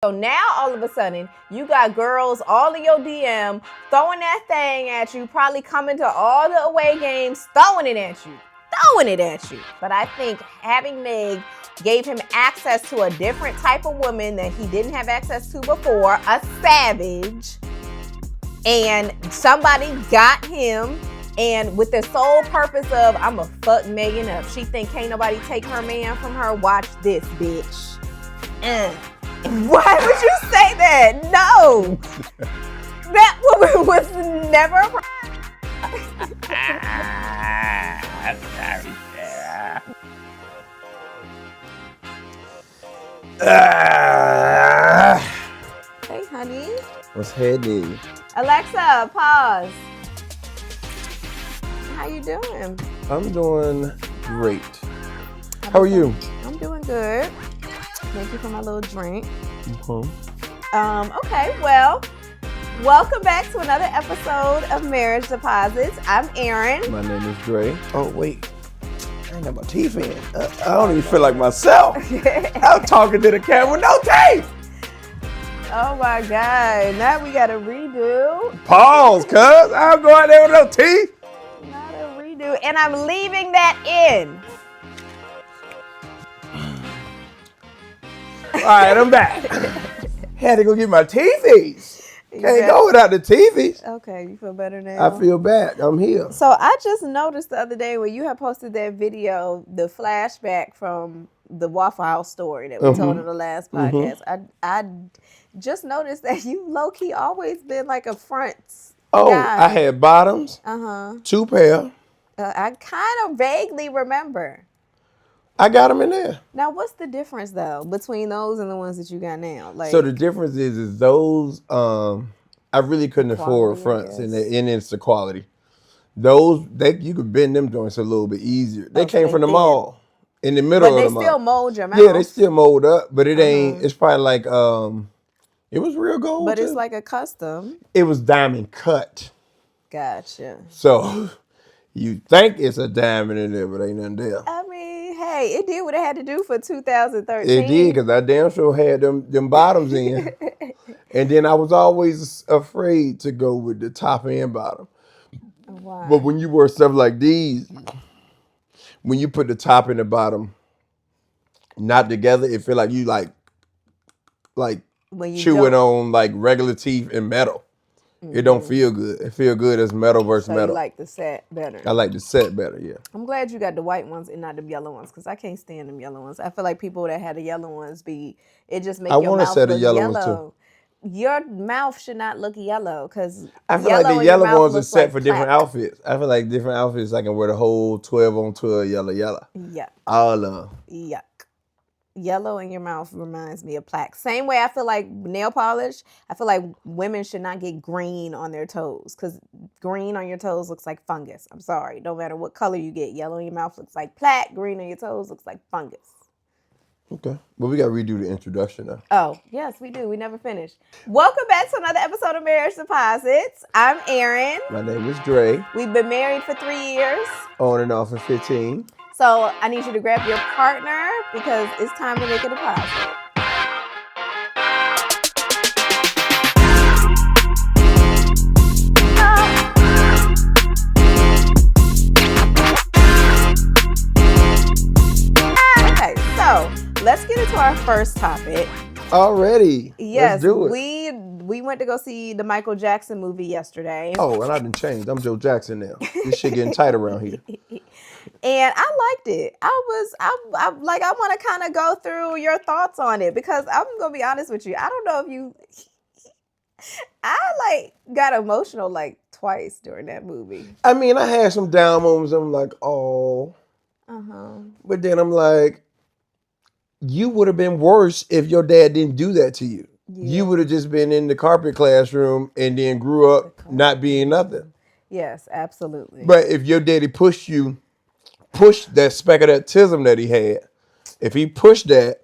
So now all of a sudden, you got girls all in your DM throwing that thing at you, probably coming to all the away games, throwing it at you. But I think having Meg gave him access to a different type of woman that he didn't have access to before, a savage. And somebody got him, and with the sole purpose of, I'ma fuck Megan up. She think can't nobody take her man from her. Watch this, bitch. Why would you say that? No. That woman was never Hey, honey. What's heady? Alexa, pause. How you doing? I'm doing great. How are you? I'm doing good. Thank you for my little drink. Mm-hmm. Okay, well, welcome back to another episode of Marriage Deposits. I'm Erin. My name is Dre. Oh, wait. I ain't got my teeth in. I don't even feel like myself. I'm talking to the camera with no teeth. Oh my God. Now we got to redo. Pause, cuz. I'll go out there with no teeth. Not a redo. And I'm leaving that in. All right, I'm back. Had to go get my teethies. Can't go without the teethies. Okay, you feel better now? I feel bad. I'm here. So I just noticed the other day when you had posted that video, the flashback from the Waffle House story that we told in the last podcast. I just noticed that you low-key always been like a front guy. I had bottoms. 2 pair. I kind of vaguely remember. I got them in there. Now, what's the difference though between those and the ones that you got now? Like, so the difference is those I really couldn't afford fronts, and it's the quality. Those you could bend them joints a little bit easier. They came from the mall, in the middle of the mall. But they still mold your mouth. Yeah, they still mold up, but it ain't. It's probably like it was real gold. But too. it's like a custom. It was diamond cut. Gotcha. So you think it's a diamond in there, but ain't nothing there. I mean, hey, it did what it had to do for 2013. It did, because I damn sure had them bottoms in. And then I was always afraid to go with the top and bottom. Why? But when you wear stuff like these, when you put the top and the bottom not together, it feel like you like chewing on like regular teeth and metal. It don't feel good. It feel good as metal versus metal. You like the set better. I like the set better, yeah. I'm glad you got the white ones and not the yellow ones, because I can't stand them yellow ones. I feel like people that had the yellow ones it just makes your mouth look yellow. Ones too. Your mouth should not look yellow, because I feel like the yellow ones are set for different outfits. I feel like different outfits I can wear the whole 12 on 12 yellow. Yeah. All of them. Yuck. Yellow in your mouth reminds me of plaque. Same way I feel like nail polish. I feel like women should not get green on their toes, because green on your toes looks like fungus. I'm sorry. No matter what color you get, yellow in your mouth looks like plaque. Green on your toes looks like fungus. Okay. Well, we got to redo the introduction now. Oh, yes, we do. We never finished. Welcome back to another episode of Marriage Deposits. I'm Erin. My name is Dre. We've been married for 3 years. On and off for 15. So I need you to grab your partner, because it's time to make a deposit. Okay, so let's get into our first topic. Already? Yes, let's do it. We went to go see the Michael Jackson movie yesterday. Oh, and I didn't change. I'm Joe Jackson now. This shit getting tight around here. And I liked it. I want to kind of go through your thoughts on it, because I'm going to be honest with you. I don't know if I got emotional twice during that movie. I mean, I had some down moments. I'm like, oh. But then I'm like, you would have been worse if your dad didn't do that to you. Yeah. You would have just been in the carpet classroom and then grew up not being nothing. Yes, absolutely. But if your daddy pushed that speck of that tism that he had, if he pushed that,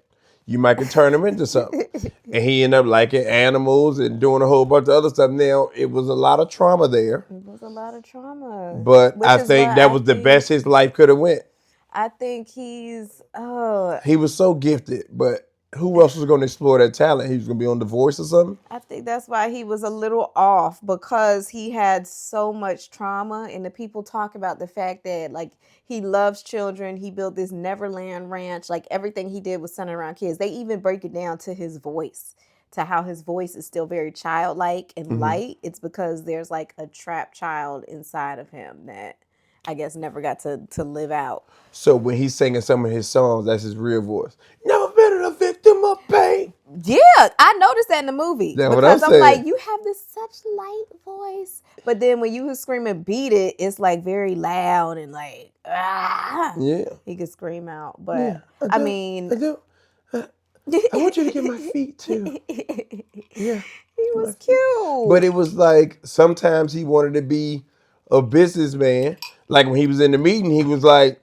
you might could turn him into something. And he ended up liking animals and doing a whole bunch of other stuff. Now, it was a lot of trauma there. It was a lot of trauma. But I think that was the best his life could have went. I think he was so gifted, but who else was going to explore that talent? He was going to be on The Voice or something? I think that's why he was a little off, because he had so much trauma, and the people talk about the fact that like he loves children. He built this Neverland Ranch. Like everything he did was centered around kids. They even break it down to his voice, to how his voice is still very childlike and light. It's because there's like a trapped child inside of him that I guess never got to live out. So when he's singing some of his songs, that's his real voice. Never been a victim of pain. Yeah, I noticed that in the movie. That's because what I'm I'm saying. like, you have this such light voice. But then when you was screaming beat it, it's like very loud and like, ah. Yeah. He could scream out. But Yeah, I mean, I want you to get my feet too. Yeah. He was cute. But it was like sometimes he wanted to be a businessman. Like when he was in the meeting, he was like,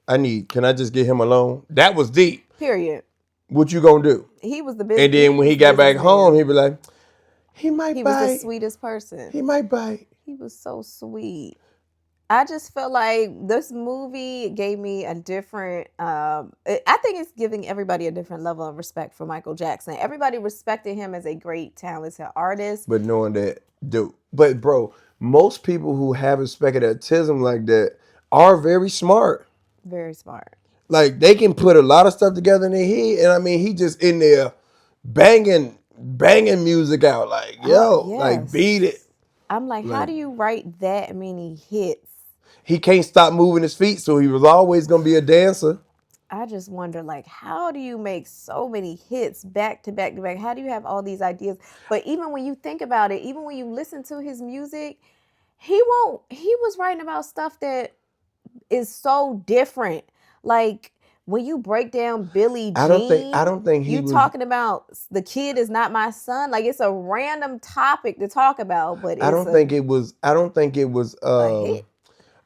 can I just get him alone? That was deep. Period. What you gonna do? He was the business. And then when he got back home, he'd be like, he might He bite. was the sweetest person. He might bite. He was so sweet. I just felt like this movie gave me a different, I think it's giving everybody a different level of respect for Michael Jackson. Everybody respected him as a great, talented artist. But knowing that, but bro, most people who have respected autism like that are very smart. Very smart. Like they can put a lot of stuff together in their head. And I mean, he just in there banging music out. Like, yo, like beat it. I'm like, how do you write that many hits? He can't stop moving his feet, so he was always going to be a dancer. I just wonder, like, how do you make so many hits back to back to back? How do you have all these ideas? But even when you think about it, even when you listen to his music, he was writing about stuff that is so different. Like when you break down Billie Jean, I don't think he was talking about the kid is not my son. Like it's a random topic to talk about, but I don't think it was a hit.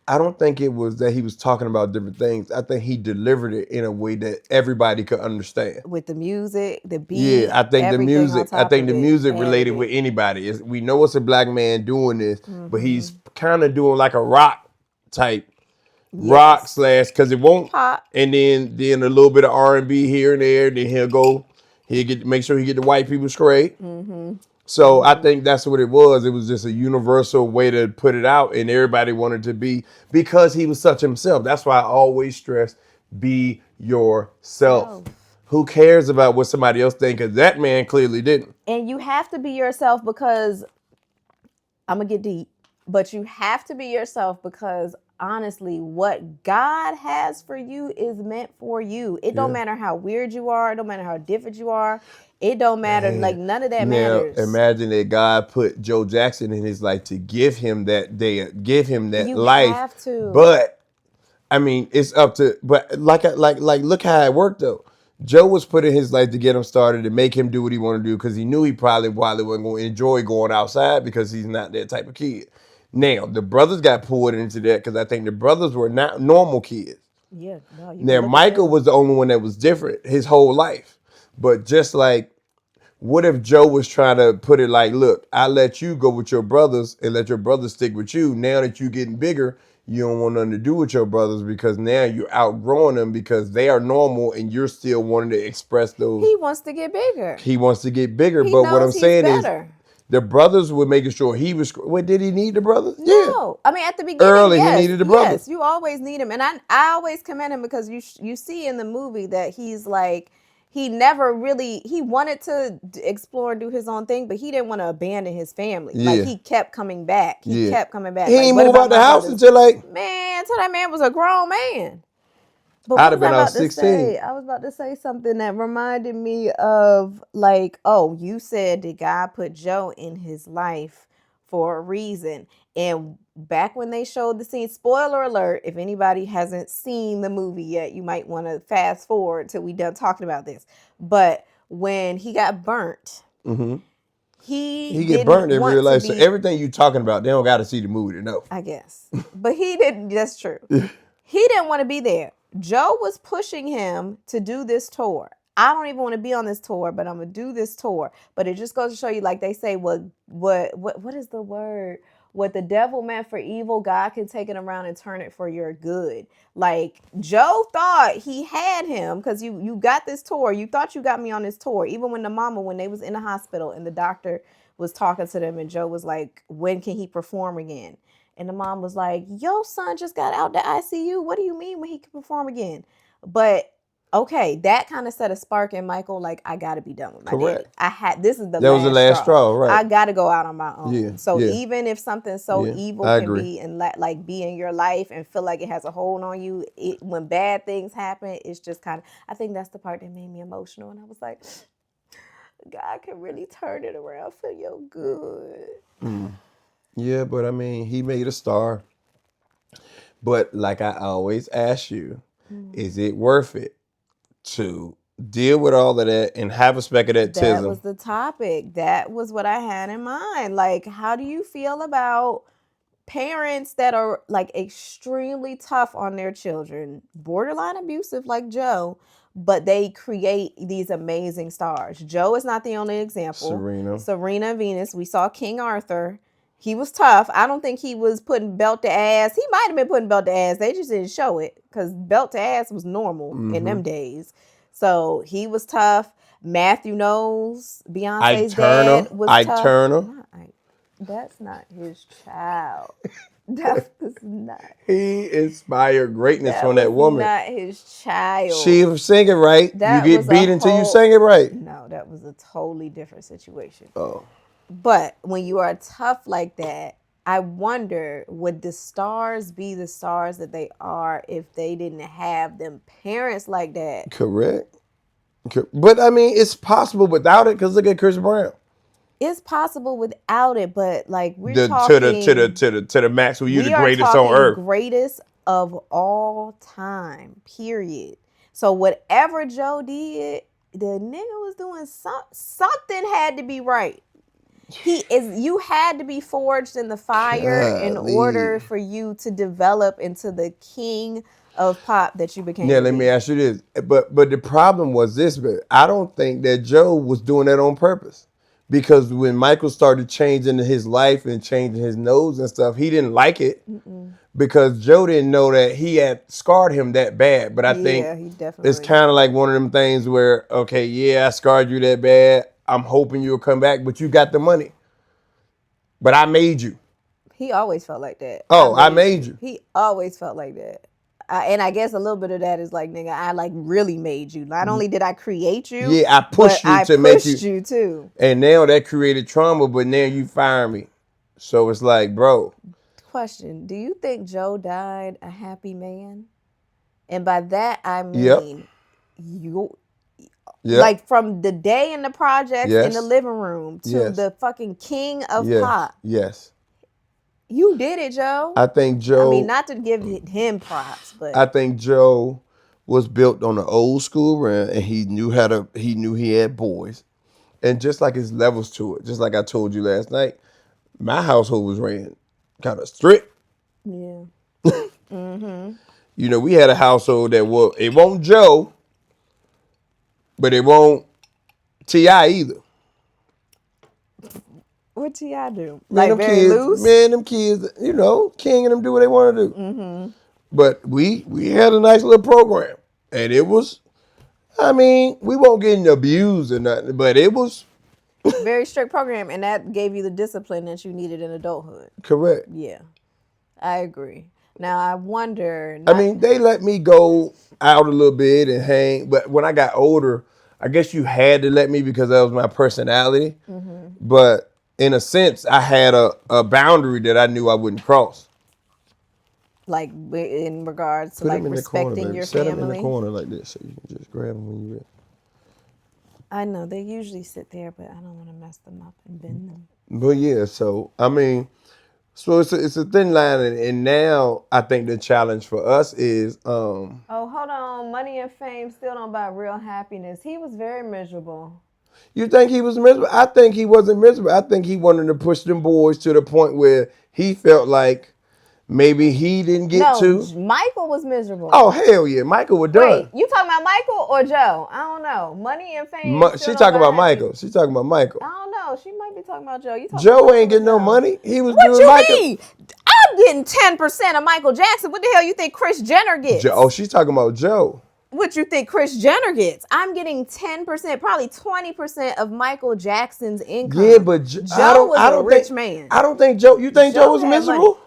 I don't think it was that he was talking about different things. I think he delivered it in a way that everybody could understand. With the music, the beat. Yeah, I think the music related with anybody. We know it's a black man doing this, but he's kind of doing like a rock type. Yes. Rock / because it won't pop. And then a little bit of R&B here and there. Then he'll make sure he get the white people straight. So I think that's what it was. It was just a universal way to put it out, and everybody wanted to be, because he was such himself. That's why I always stress, be yourself. Who cares about what somebody else thinks? Because that man clearly didn't. And you have to be yourself because, I'm going to get deep, but you have to be yourself because honestly, what God has for you is meant for you. It don't matter how weird you are. It don't matter how different you are. It don't matter. Man. Like none of that matters. Imagine that God put Joe Jackson in his life to give him that day, give him that you life. You have to. But I mean, it's up to. But like look how it worked though. Joe was put in his life to get him started, to make him do what he wanted to do, because he knew he probably wasn't going to enjoy going outside because he's not that type of kid. Now, the brothers got pulled into that because I think the brothers were not normal kids. Yeah. No, now, Michael was the only one that was different his whole life. But just like, what if Joe was trying to put it like, look, I let you go with your brothers and let your brothers stick with you. Now that you're getting bigger, you don't want nothing to do with your brothers because now you're outgrowing them because they are normal and you're still wanting to express those. He wants to get bigger. But what I'm saying is, the brothers were making sure he was. Wait, did he need the brothers? No. Yeah. I mean, at the beginning, early he needed the brothers. Yes, you always need him, and I always commend him because you see in the movie that he's like, he never really, he wanted to explore and do his own thing, but he didn't want to abandon his family. Yeah. Like he kept coming back. He kept coming back. He didn't move out the house until until that man was a grown man. But I'd have been out 16. I was about to say something that reminded me of like, oh, you said that God put Joe in his life for a reason. And back when they showed the scene, spoiler alert, if anybody hasn't seen the movie yet, you might want to fast forward till we done talking about this. But when he got burnt, he get burnt in real life. So everything you talking about, they don't got to see the movie to know. I guess. But he didn't. That's true. He didn't want to be there. Joe was pushing him to do this tour. I don't even want to be on this tour, but I'm going to do this tour. But it just goes to show you, like they say, what is the word? what the devil meant for evil, God can take it around and turn it for your good. Like Joe thought he had him because you got this tour. You thought you got me on this tour. Even when when they was in the hospital and the doctor was talking to them and Joe was like, when can he perform again? And the mom was like, your son just got out the ICU. What do you mean when he can perform again? But okay, that kind of set a spark in Michael. Like, I got to be done with my daddy. This is the last straw. Right? I got to go out on my own. Yeah, so even if something so evil can be and be in your life and feel like it has a hold on you, when bad things happen, it's just kind of. I think that's the part that made me emotional, and I was like, God can really turn it around for your good. Yeah, but I mean, he made a star. But like I always ask you, is it worth it to deal with all of that and have a speck of that tism? That was the topic. That was what I had in mind. Like, how do you feel about parents that are like extremely tough on their children, borderline abusive like Joe, but they create these amazing stars? Joe is not the only example. Serena Venus. We saw King Arthur. He was tough. I don't think he was putting belt to ass. He might have been putting belt to ass. They just didn't show it because belt to ass was normal in them days. So he was tough. Matthew Knowles, Beyonce's dad, was tough. Ike Turner. That's not his child. That was not. He inspired greatness from that woman. Not his child. She was singing right. You get beat until you sing it right. No, that was a totally different situation. Oh. But when you are tough like that, I wonder, would the stars be the stars that they are if they didn't have them parents like that? Correct. But I mean, it's possible without it, because look at Chris Brown. It's possible without it, but like we're talking to the max where you're the greatest on earth. Greatest of all time, period. So whatever Joe did, the nigga was doing something had to be right. You had to be forged in the fire in order for you to develop into the king of pop that you became. Yeah, let me ask you this. But the problem was this, but I don't think that Joe was doing that on purpose. Because when Michael started changing his life and changing his nose and stuff, he didn't like it. Because Joe didn't know that he had scarred him that bad. But I think it's kind of like one of them things where, okay, yeah, I scarred you that bad. I'm hoping you'll come back, but you got the money. But I made you. He always felt like that. I made you. He always felt like that. And I guess a little bit of that is like, nigga, I like really made you. Not only did I create you, yeah, I pushed you to make you too. And now that created trauma, but now you fire me. So it's like, bro. Question: do you think Joe died a happy man? And by that I mean, like from the day in the projects in the living room to the fucking king of pop. Yes. You did it, Joe. I think Joe. I mean, not to give him props, but I think Joe was built on the old school run, and he knew he had boys, and just like his levels to it. Just like I told you last night, my household was ran kind of strict. Yeah. You know, we had a household that it won't Joe, but it won't T.I. either. What T.I. do? Man, like very kids, loose? Man, them kids, you know, King and them do what they want to do. But we had a nice little program. And it was, I mean, we won't get abused or nothing, but it was. Very strict program. And that gave you the discipline that you needed in adulthood. Correct. Yeah, I agree. Now, I wonder. I mean, they let me go out a little bit and hang. But when I got older, I guess you had to let me because that was my personality. But in a sense, I had a boundary that I knew I wouldn't cross. Like in regards to like respecting your family? Set them in the corner like this so you can just grab them when you're ready. I know. They usually sit there, but I don't want to mess them up and bend them. But yeah, so, I mean, so it's a thin line. And now I think the challenge for us is... oh, hold on. Money and fame still don't buy real happiness. He was very miserable. You think he was miserable? I think he wasn't miserable. I think he wanted to push them boys to the point where he felt like maybe he didn't get to. Michael was miserable. Oh, hell yeah. Michael was done. Wait, you talking about Michael or Joe? I don't know. Money and fame. She talking about Michael. She talking about Michael. I don't know. She might might be talking about Joe. You talking Joe about ain't getting no Joe. money. He was What doing you Michael. mean? I'm getting 10% of Michael Jackson. What the hell you think Kris Jenner gets? Oh, she's talking about Joe. What you think Kris Jenner gets? I'm getting 10%, probably 20% of Michael Jackson's income. Yeah, but Joe was a rich man. I don't think Joe. You think Joe was miserable?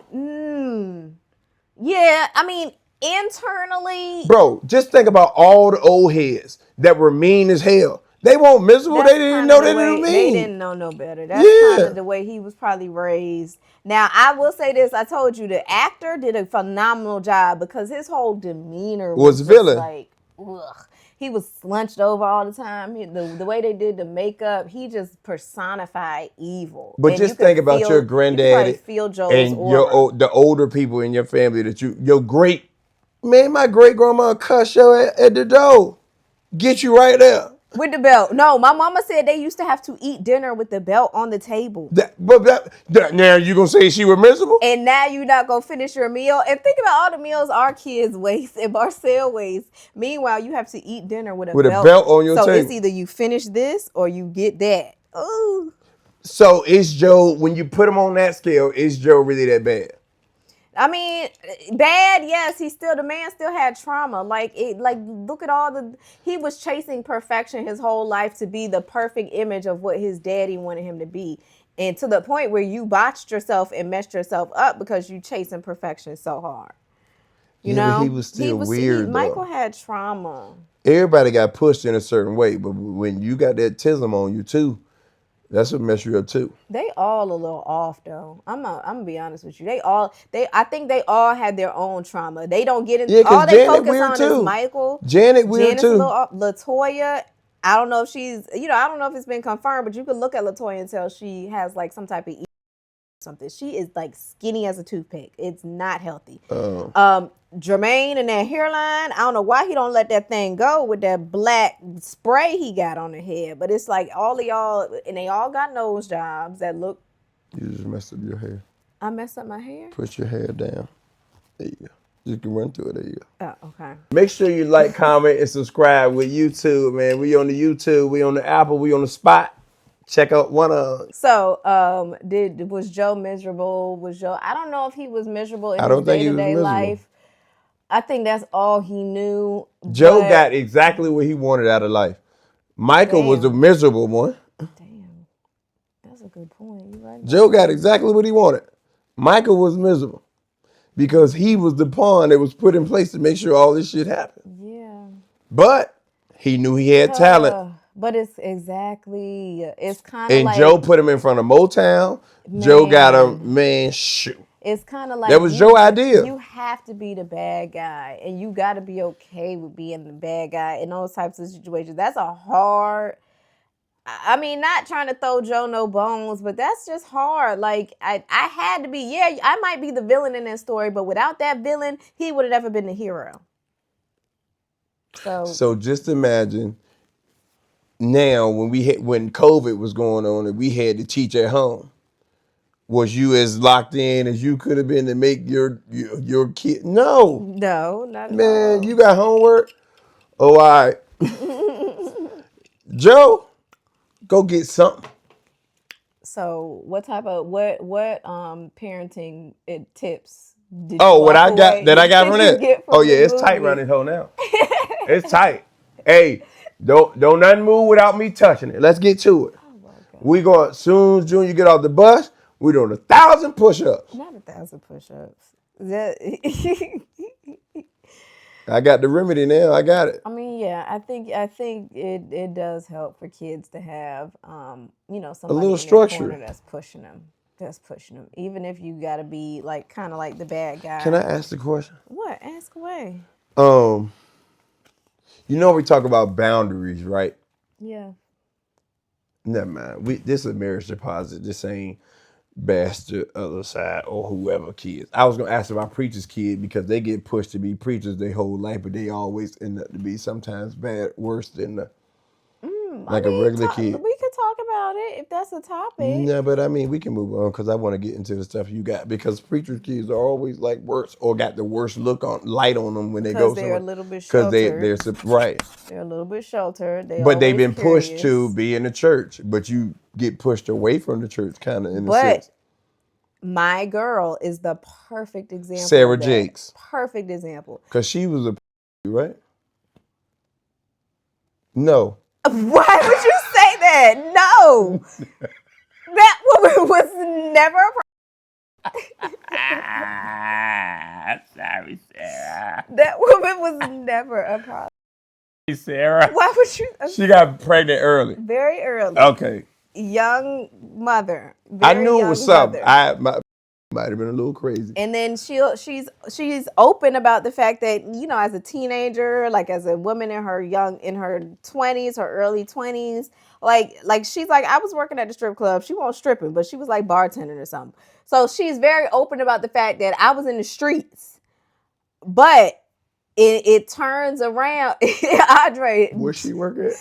Yeah, I mean, internally. Bro, just think about all the old heads that were mean as hell. They weren't miserable. They didn't know they were mean. They didn't know no better. That's kind of the way he was probably raised. Now, I will say this. I told you the actor did a phenomenal job because his whole demeanor was villain. Like, ugh. He was slunched over all the time. The way they did the makeup, he just personified evil. But just think about your granddaddy and the older people in your family that your great, man, my great grandma cuss you at the door. Get you right there. With the belt. No, my mama said they used to have to eat dinner with the belt on the table. Now you gonna say she was miserable? And now you're not gonna finish your meal. And think about all the meals our kids waste and Marcel wastes. Meanwhile, you have to eat dinner with a belt on your table. So it's either you finish this or you get that. Ooh. So is Joe, when you put him on that scale, is Joe really that bad? I mean, bad, yes. The man still had trauma. Look at he was chasing perfection his whole life to be the perfect image of what his daddy wanted him to be. And to the point where you botched yourself and messed yourself up because you chasing perfection so hard. You know? But he was still weird, Michael had trauma. Everybody got pushed in a certain way, but when you got that tism on you too, that's what messed you up too. They all a little off though. I'm gonna be honest with you. I think they all had their own trauma. They don't get into all they Janet focus on too. is Michael. Janet's too. LaToya, I don't know if she's, I don't know if it's been confirmed, but you could look at LaToya and tell she has like some type of something. She is like skinny as a toothpick. It's not healthy. Jermaine and that hairline, I don't know why he don't let that thing go with that black spray he got on the head. But it's like all of y'all, and they all got nose jobs that look. You just messed up your hair. I messed up my hair? Put your hair down. There you go. You can run through it. There you go. Oh, okay. Make sure you like, comment, and subscribe with YouTube, man. We on the YouTube, we on the Apple, we on the Spot. Check out one of them. So, was Joe miserable? I don't know if he was miserable in his day-to-day life. I think that's all he knew. Joe got exactly what he wanted out of life. Michael was a miserable one. Damn. That's a good point. You right. Joe got exactly what he wanted. Michael was miserable because he was the pawn that was put in place to make sure all this shit happened. Yeah. But he knew he had talent. But it's kind of like... And Joe put him in front of Motown. Man. Joe got him, shoot. It's kind of like... That was Joe's idea. You have to be the bad guy. And you got to be okay with being the bad guy in those types of situations. That's a hard... I mean, not trying to throw Joe no bones, but that's just hard. Like, I had to be... Yeah, I might be the villain in that story, but without that villain, he would have never been the hero. So just imagine... Now, when COVID was going on and we had to teach at home, was you as locked in as you could have been to make your kid? No, not at all. Man, you got homework? Oh, all right. Joe, go get something. So, what type of parenting tips? What I got from that? Oh yeah, it's tight around this hole now. It's tight. Hey. Don't nothing move without me touching it. Let's get to it. Oh, we going soon as Junior get off the bus. We're doing 1,000 push-ups. Not 1,000 push-ups. I got the remedy now. I got it. I mean, yeah, I think it does help for kids to have somebody a little structure that's pushing them. Even if you got to be like kind of like the bad guy. Can I ask the question? What? Ask away. You know we talk about boundaries, right? Yeah. Never mind. This is a marriage deposit. This ain't bastard other side or whoever kids. I was gonna ask about preachers' kid because they get pushed to be preachers their whole life, but they always end up to be sometimes bad, worse than a regular kid. We could talk about it if that's a topic. No, but I mean, we can move on because I want to get into the stuff you got because preachers' kids are always like worse or got the worst light on them when they go somewhere. They're a little bit because sheltered. they're right. They're a little bit sheltered. But they've been pushed to be in the church, but you get pushed away from the church, kind of in a sense. My girl is the perfect example. Sarah Jakes. Perfect example. Because she was a right? No. Why would you say that? No. That woman was never a Sorry, Sarah. That woman was never a problem. Sarah. Why would you? She got pregnant early. Very early. Okay. Young mother. I knew it was something. Might have been a little crazy. And then she's open about the fact that, you know, as a teenager, like as a woman in her 20s, her early 20s, like she's like, I was working at the strip club. She wasn't stripping, but she was like bartending or something. So she's very open about the fact that I was in the streets. But it turns around. Andre. Where's she working?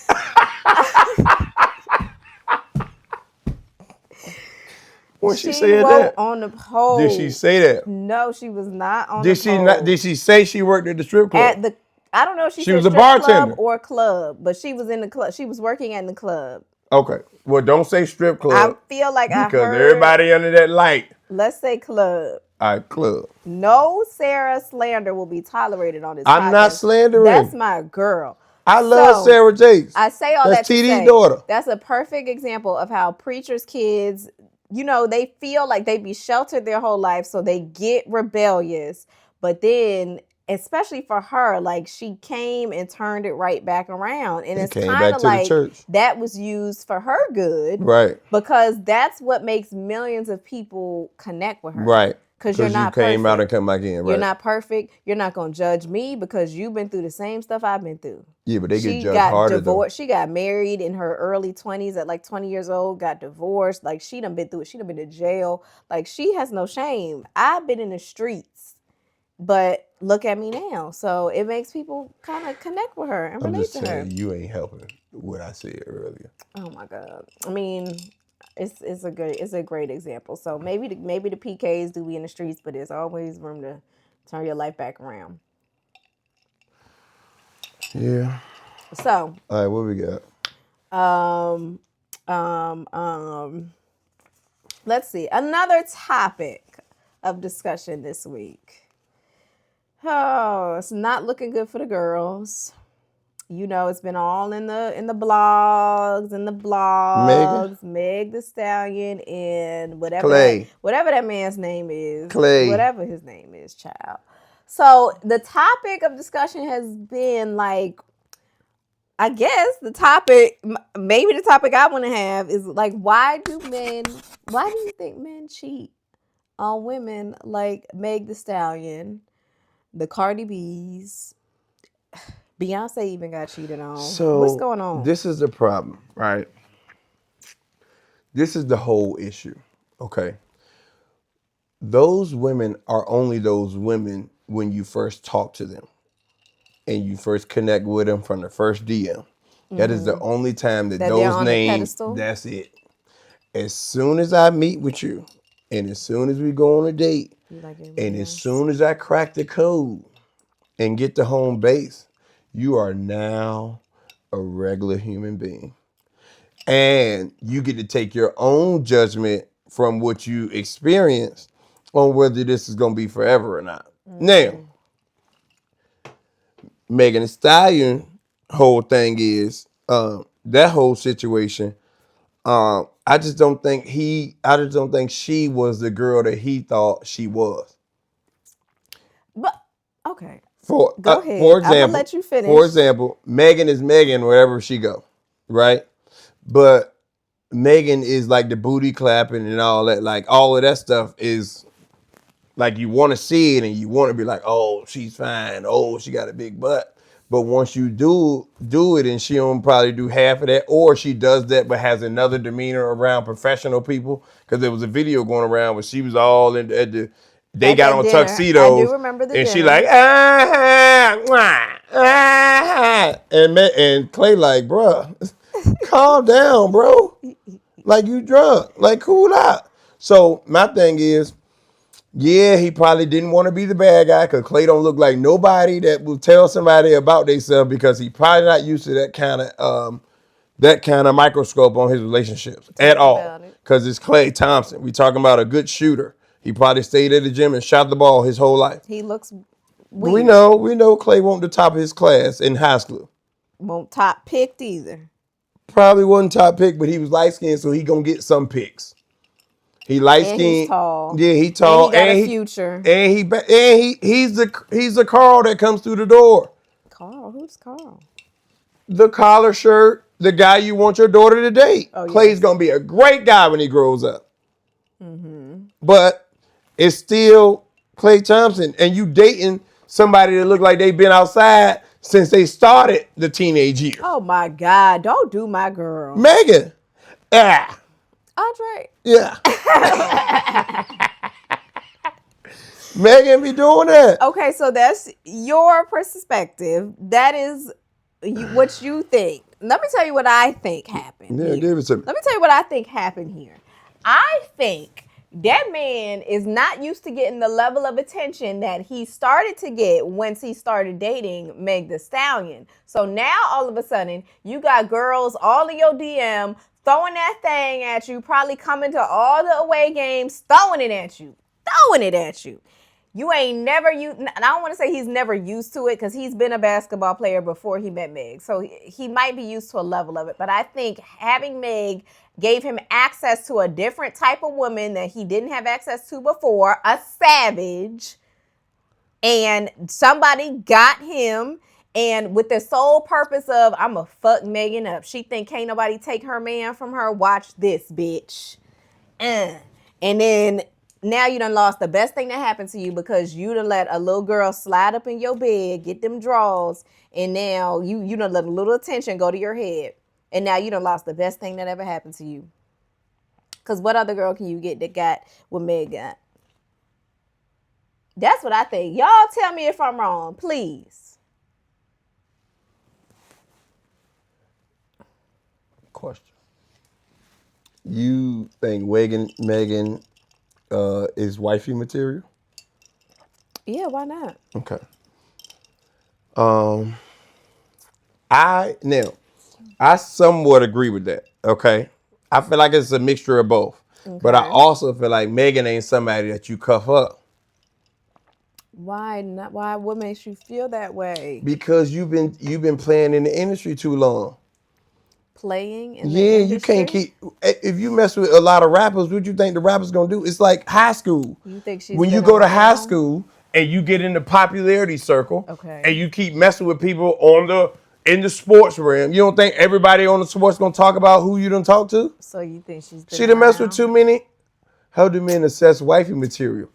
When she said that on the pole. Did she say that? No, she was not on did the she pole. Not? Did she say she worked at the strip club? I don't know if she was said a bartender club or club, but she was in the club. She was working in the club. Okay. Well, don't say strip club. I feel like because everybody under that light. Let's say club. All right, club. No Sarah slander will be tolerated on this podcast. I'm not slandering. That's my girl. I love Sarah Jakes. I say all That's that to TD's say, daughter. That's a perfect example of how preachers' kids, you know, they feel like they be sheltered their whole life, so they get rebellious. But then, especially for her, like she came and turned it right back around. And it's kind of like that was used for her good. Right. Because that's what makes millions of people connect with her. Right. Because you're not you came perfect. out and come back in, right? You're not perfect. You're not going to judge me because you've been through the same stuff I've been through. Yeah, but they get judged harder, though. She got married in her early 20s at like 20 years old, got divorced. Like, she done been through it. She done been to jail. Like, she has no shame. I've been in the streets, but look at me now. So it makes people kind of connect with her and relate to her. I'm just saying, you ain't helping what I said earlier. Oh, my God. I mean... It's a great example. So maybe the PKs do be in the streets, but there's always room to turn your life back around. Yeah. So. All right, what we got? Let's see. Another topic of discussion this week. Oh, it's not looking good for the girls. You know, it's been all in the blogs. Meg the Stallion and whatever that man's name is. Clay. Whatever his name is, child. So the topic of discussion has been like, I guess maybe the topic I want to have is like, why do you think men cheat on women like Meg the Stallion, the Cardi B's? Beyonce even got cheated on. So what's going on? This is the problem, right? This is the whole issue, okay? Those women are only those women when you first talk to them and you first connect with them from the first DM. Mm-hmm. That is the only time that those names, that's it. As soon as I meet with you and as soon as we go on a date and as soon as I crack the code and get to home base, you are now a regular human being. And you get to take your own judgment from what you experienced on whether this is going to be forever or not. Mm-hmm. Now, Megan Thee Stallion whole thing is, that whole situation, I just don't think she was the girl that he thought she was. But, okay. Go ahead. For example, I'm gonna let you finish. For example, Megan is Megan wherever she go, right? But Megan is like the booty clapping and all that. Like all of that stuff is like you want to see it and you want to be like, oh, she's fine. Oh, she got a big butt. But once you do it and she don't probably do half of that, or she does that but has another demeanor around professional people, because there was a video going around where she was all at the. They got on dinner. tuxedos. I do remember the and dinner. She like, and Clay like, bruh, Calm down, bro. Like you drunk. Like cool out. So my thing is, yeah, he probably didn't want to be the bad guy because Clay don't look like nobody that will tell somebody about themselves because he probably not used to that kind of microscope on his relationships at all. Because it's Clay Thompson. We talking about a good shooter. He probably stayed at the gym and shot the ball his whole life. He looks We weird. know Clay wasn't the top of his class in high school. Won't top picked either. Probably wasn't top pick, but he was light skinned, so he gonna get some picks. He light And skinned. he's tall. Yeah, he tall. And he got a future. He's the Carl that comes through the door. Carl? Who's Carl? The collar shirt, the guy you want your daughter to date. Oh, Clay's yes. gonna be a great guy when he grows up. But it's still Clay Thompson, and you dating somebody that look like they've been outside since they started the teenage years. Oh my God! Don't do my girl, Megan. Andre. Yeah. Megan be doing that. Okay, so that's your perspective. That is what you think. Let me tell you what I think happened. Yeah, give it to me. Let me tell you what I think happened here. I think that man is not used to getting the level of attention that he started to get once he started dating Meg Thee Stallion. So now all of a sudden you got girls all in your DM throwing that thing at you, probably coming to all the away games, throwing it at you. You ain't never used, and I don't want to say he's never used to it because he's been a basketball player before he met Meg. So he might be used to a level of it. But I think having Meg gave him access to a different type of woman that he didn't have access to before, a savage. And somebody got him, and with the sole purpose of, I'm going to fuck Megan up. She think can't nobody take her man from her. Watch this, bitch. And then now you done lost the best thing that happened to you because you done let a little girl slide up in your bed, get them draws, and now you done let a little attention go to your head. And now you done lost the best thing that ever happened to you. Because what other girl can you get that got what Meg got? That's what I think. Y'all tell me if I'm wrong, please. Question. You think Megan is wifey material? Yeah, why not? Okay. I somewhat agree with that. Okay. I feel like it's a mixture of both. Okay. But I also feel like Megan ain't somebody that you cuff up. Why not? Why? What makes you feel that way? Because you've been playing in the industry too long. Playing in the industry? You can't keep. If you mess with a lot of rappers, what you think the rappers gonna do? It's like high school. You think she's when you go to high school and you get in the popularity circle, okay, and you keep messing with people in the sports realm, you don't think everybody on the sports gonna talk about who you done talk to? So you think she done messed with too many? How do men assess wifey material?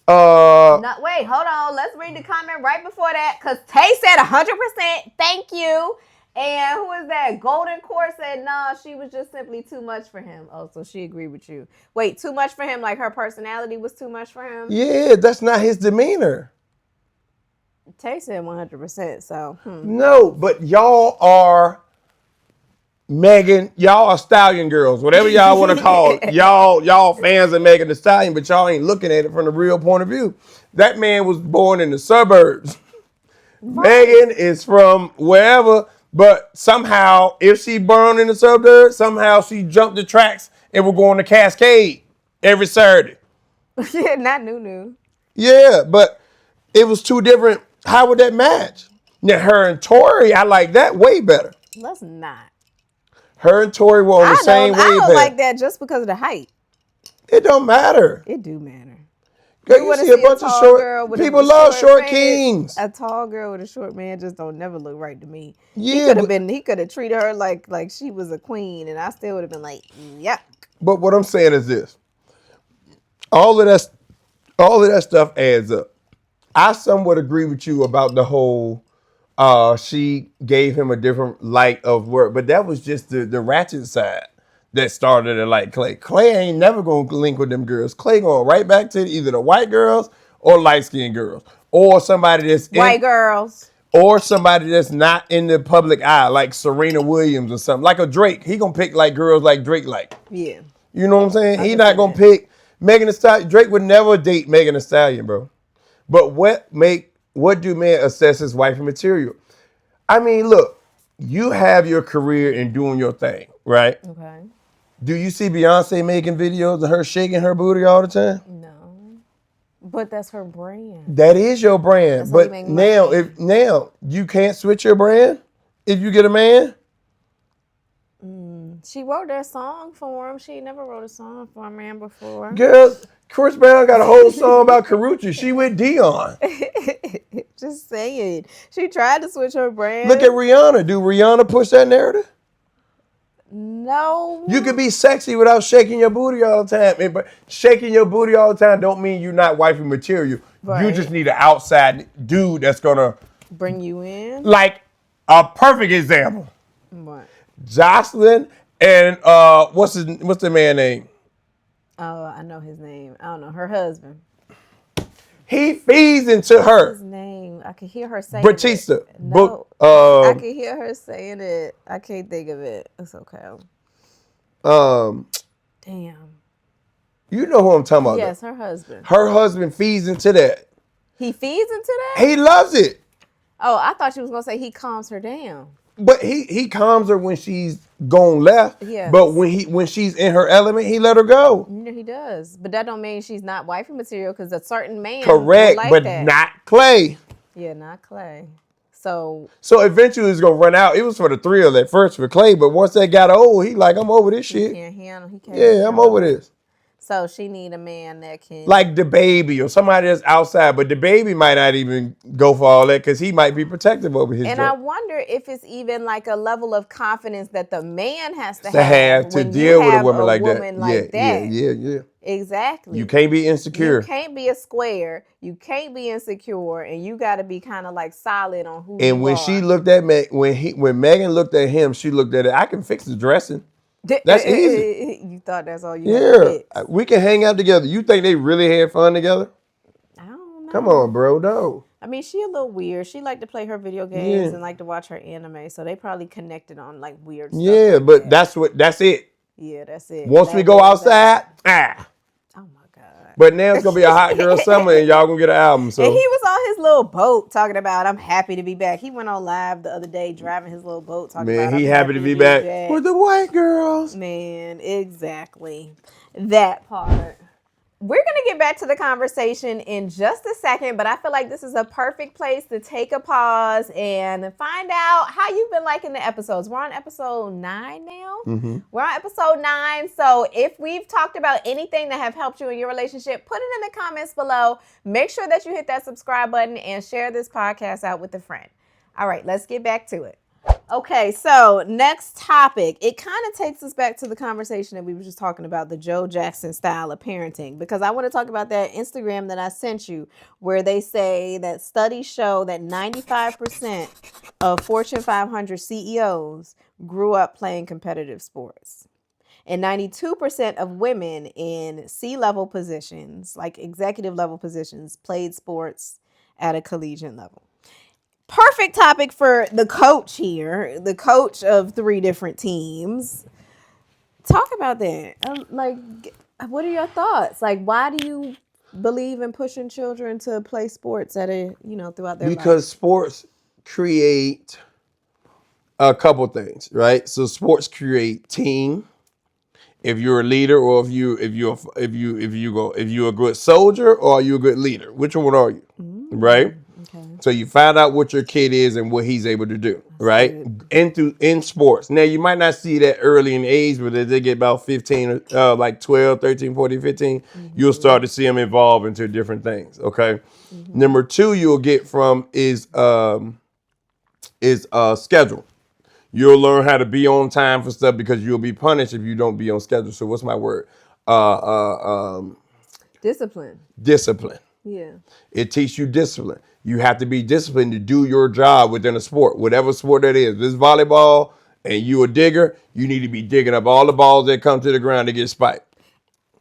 No, wait, hold on. Let's read the comment right before that, because Tay said 100%. Thank you. And who is that? Golden Core said, nah, she was just simply too much for him. Oh, so she agreed with you. Wait, too much for him? Like her personality was too much for him? Yeah, that's not his demeanor. Tay said 100%, so. No, but y'all are Megan, y'all are stallion girls, whatever y'all want to call it. Y'all fans of Megan Thee Stallion, but y'all ain't looking at it from the real point of view. That man was born in the suburbs. Right. Megan is from wherever, but somehow, if she born in the suburbs, somehow she jumped the tracks and we're going to Cascade every Saturday. Yeah, not new. Yeah, but it was two different. How would that match? Now, her and Tori, I like that way better. Let's not. Her and Tori were on the same wavelength. I don't like that just because of the height. It don't matter. It do matter. Girl, you see a bunch of short people love short kings. A tall girl with a short man just don't never look right to me. Yeah, he could have treated her like she was a queen, and I still would have been like, yuck. But what I'm saying is this: all of that stuff adds up. I somewhat agree with you about the whole. She gave him a different light of work, but that was just the ratchet side that started it like Clay. Clay ain't never gonna link with them girls. Clay going right back to either the white girls or light skinned girls or somebody that's white girls. or somebody that's not in the public eye, like Serena Williams or something, like a Drake. He gonna pick like girls like Drake like. Yeah. You know what I'm saying? I He can not see gonna that. pick Megan Thee Stallion. Drake would never date Megan Thee Stallion, bro. But what do men assess as wifey material? I mean, look, you have your career and doing your thing, right? Okay. Do you see Beyonce making videos of her shaking her booty all the time? No. But that's her brand. That is your brand. That's how you But make now, money. now you can't switch your brand if you get a man. She wrote that song for him. She never wrote a song for a man before. Girl, Chris Brown got a whole song about Karuchi. She with Dion. Just saying. She tried to switch her brand. Look at Rihanna. Do Rihanna push that narrative? No. You can be sexy without shaking your booty all the time. But shaking your booty all the time don't mean you're not wifey material. Right. You just need an outside dude that's gonna bring you in. Like a perfect example. What? Jocelyn and what's the man name? Oh, I know his name. I don't know. Her husband. He feeds into her. His name. I can hear her saying Batista. it. No, I can hear her saying it. I can't think of it. It's okay. Damn. You know who I'm talking about. Yes, her husband. Her husband feeds into that. He feeds into that? He loves it. Oh, I thought she was gonna say he calms her down. But he calms her when she's gone left. Yes. But when she's in her element, he let her go. You know he does. But that don't mean she's not wifey material because a certain man Correct, like but that. not Clay. Yeah, not Clay. So eventually it's gonna run out. It was for the thrill at first for Clay, but once that got old, he like, I'm over this shit. Can't handle. He can't. Yeah, I'm over this. So she need a man that can, like the baby or somebody that's outside, but the baby might not even go for all that because he might be protective over his. And job. I wonder if it's even like a level of confidence that the man has to have to deal with a woman like that. Yeah. Exactly. You can't be insecure. You can't be a square. You can't be insecure, and you got to be kind of like solid on who. And when she looked at when Megan looked at him, she looked at it. I can fix the dressing. That's easy. You thought that's all you had to fix. We can hang out together. You think they really had fun together? I don't know. Come on, bro. No. I mean, she a little weird. She like to play her video games and like to watch her anime. So they probably connected on like weird stuff. Yeah, like but that. that's it. Yeah, that's it. Once we go outside, Oh my God. But now it's gonna be a hot girl summer and y'all gonna get an album. So. And he was on his little boat talking about, I'm happy to be back. He went on live the other day driving his little boat talking about, he happy to be back with the white girls. Man, exactly. That part. We're going to get back to the conversation in just a second, but I feel like this is a perfect place to take a pause and find out how you've been liking the episodes. We're on episode 9 now. Mm-hmm. We're on episode 9. So if we've talked about anything that have helped you in your relationship, put it in the comments below. Make sure that you hit that subscribe button and share this podcast out with a friend. All right, let's get back to it. Okay, so next topic. It kind of takes us back to the conversation that we were just talking about, the Joe Jackson style of parenting, because I want to talk about that Instagram that I sent you where they say that studies show that 95% of Fortune 500 CEOs grew up playing competitive sports. And 92% of women in C-level positions, like executive level positions, played sports at a collegiate level. Perfect topic for the coach here, the coach of 3 different teams. Talk about that. Like, what are your thoughts? Like, why do you believe in pushing children to play sports at throughout their life? Because sports create a couple things, right? So sports create team. If you're a leader, or if you're a good soldier, or are you a good leader? Which one are you? Right? Okay. So you find out what your kid is and what he's able to do, right? In sports. Now, you might not see that early in age, but as they get about 15, like 12, 13, 14, 15, you'll start to see them evolve into different things, okay? Number 2 you'll get from is schedule. You'll learn how to be on time for stuff because you'll be punished if you don't be on schedule. So what's my word? Discipline. Discipline. Yeah. It teaches you discipline. You have to be disciplined to do your job within a sport, whatever sport that is. If it's volleyball and you a digger, you need to be digging up all the balls that come to the ground to get spiked.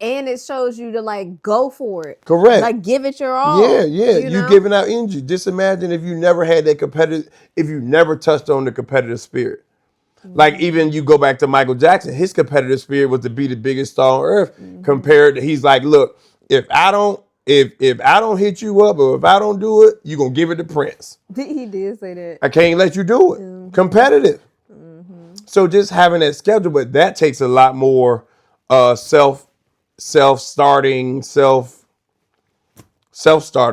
and it shows you to like go for it. Correct. Like give it your all. Yeah. You giving out energy. Just imagine if you never had that competitive, if you never touched on the competitive spirit. Like even you go back to Michael Jackson, his competitive spirit was to be the biggest star on earth. Compared to, he's like, look, if I don't hit you up or if I don't do it, you're gonna give it to Prince. He did say that. I can't let you do it. Competitive. So just having that schedule, but that takes a lot more self-starter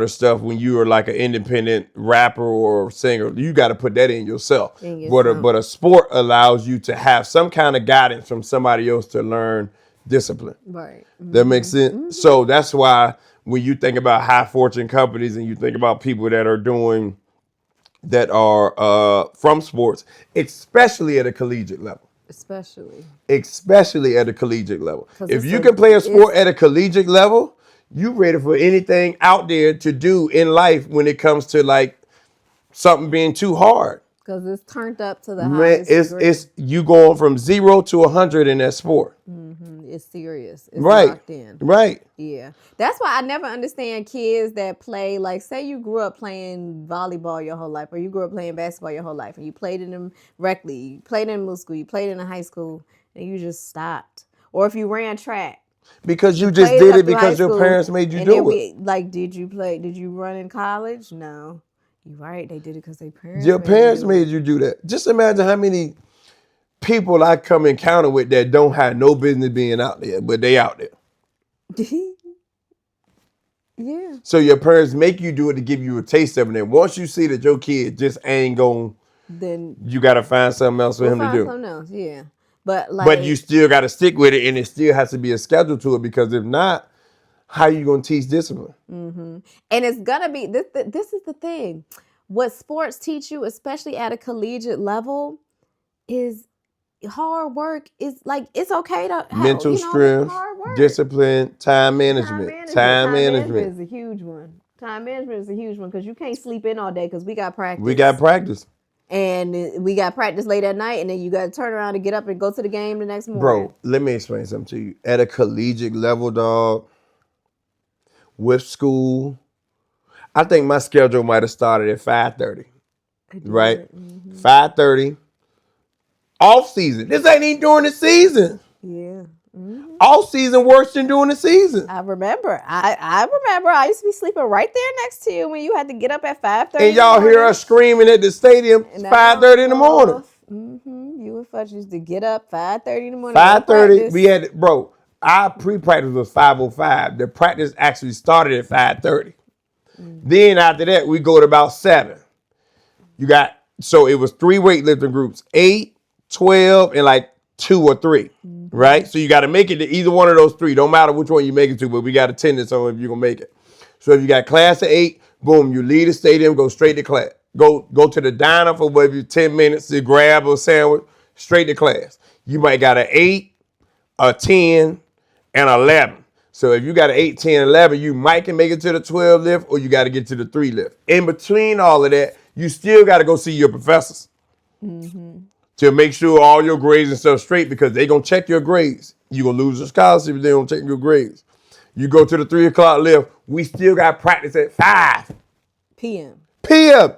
stuff when you are like an independent rapper or singer. You got to put that in yourself. But a sport allows you to have some kind of guidance from somebody else to learn discipline. Right. That makes sense. So that's why when you think about high fortune companies and you think about people that are from sports, especially at a collegiate level. Especially at a collegiate level. If you can play a sport at a collegiate level, you ready for anything out there to do in life when it comes to like something being too hard. Because it's turned up to the highest degree. It's you going from 0 to 100 in that sport. It's serious. It's locked in. Right. Yeah. That's why I never understand kids that play, like, say you grew up playing volleyball your whole life, or you grew up playing basketball your whole life, and you played in them rec league, you played in middle school, you played in high school, and you just stopped. Or if you ran track. Because you just did it because your parents made you do it. Like, did you run in college? No. You're right. They did it because their parents made you do that. Just imagine how many people I come encounter with that don't have no business being out there, but they out there. Yeah. So your parents make you do it to give you a taste of it. And once you see that your kid just ain't going, then you got to find something else for him to do. Something else, yeah. But you still got to stick with it, and it still has to be a schedule to it, because if not, how you going to teach discipline? And it's going to be, this is the thing. What sports teach you, especially at a collegiate level, is hard work. Is like, it's okay to have mental strength, discipline, time management. Time management is a huge one. Time management is a huge one because you can't sleep in all day because we got practice. And we got practice late at night, and then you got to turn around and get up and go to the game the next morning. Bro, let me explain something to you. At a collegiate level, dog, with school, I think my schedule might have started at 5:30. Right? 5:30. Off season. This ain't even during the season. Yeah. Off season worse than during the season. I remember. I remember. I used to be sleeping right there next to you when you had to get up at 5:30. And y'all hear us screaming at the stadium 5:30 in the morning. You and Fudge used to get up 5:30 in the morning. 5:30. We had, bro, our pre-practice was 5:05. The practice actually started at 5:30. Then after that, we go to about 7. So it was 3 weightlifting groups, 8, 12, and like 2 or 3, right? So you got to make it to either one of those 3. Don't matter which one you make it to, but we got attendance on if you're going to make it. So if you got class of 8, boom, you leave the stadium, go straight to class. Go to the diner for maybe 10 minutes to grab a sandwich, straight to class. You might got an 8, a 10, and 11. So if you got an 8, 10, 11, you might can make it to the 12 lift, or you got to get to the 3 lift. In between all of that, you still got to go see your professors to make sure all your grades and stuff straight, because they going to check your grades. You're going to lose your scholarship if they don't check your grades. You go to the 3 o'clock lift, we still got practice at 5 p.m.